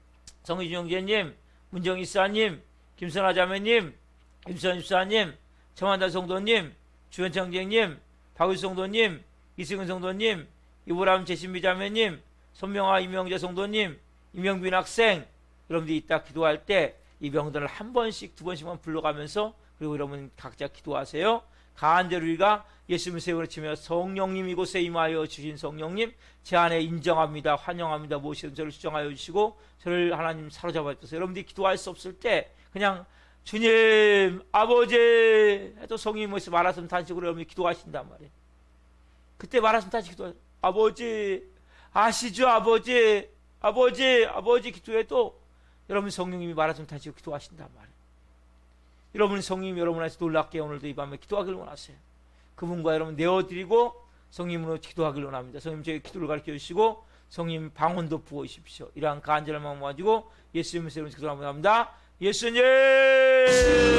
성희준 형제님, 문정희 사님, 김선아 자매님, 김선 집사님, 정한달 성도님, 주현창 형제님, 박유 성도님, 이승은 성도님, 이보람 제신비 자매님, 손명아 이명재 성도님, 이명빈 학생, 여러분들이 이따 기도할 때 이 명단을 한 번씩 두 번씩만 불러가면서 그리고 여러분 각자 기도하세요. 가한대로 우리가 예수님을 세우려 치며 성령님 이곳에 임하여 주신 성령님 제 안에 인정합니다. 환영합니다. 무엇이든 저를 수정하여 주시고 저를 하나님 사로잡아 주셔서 여러분들이 기도할 수 없을 때 그냥 주님 아버지 해도 성령님 모습 말하시면 단식으로 여러분이 기도하신단 말이에요. 그때 말하시면 단식 기도하세요. 아버지 아시죠 아버지 아버지 기도해도 여러분 성령님이 말하시면 단식으로 기도하신단 말이에요. 여러분 성령님이 여러분 안에서 놀랍게 오늘도 이 밤에 기도하길 원하세요. 그분과 여러분 내어드리고 성령님으로 기도하길 원합니다. 성령님 저희 기도를 가르쳐 주시고 성령님 방언도 부어주십시오. 이러한 간절한 마음 가지고 예수님의 이름으로 기도를 합니다. 예수님 예수님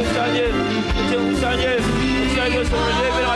목사님, 목사님, 목사님의 손을 예배를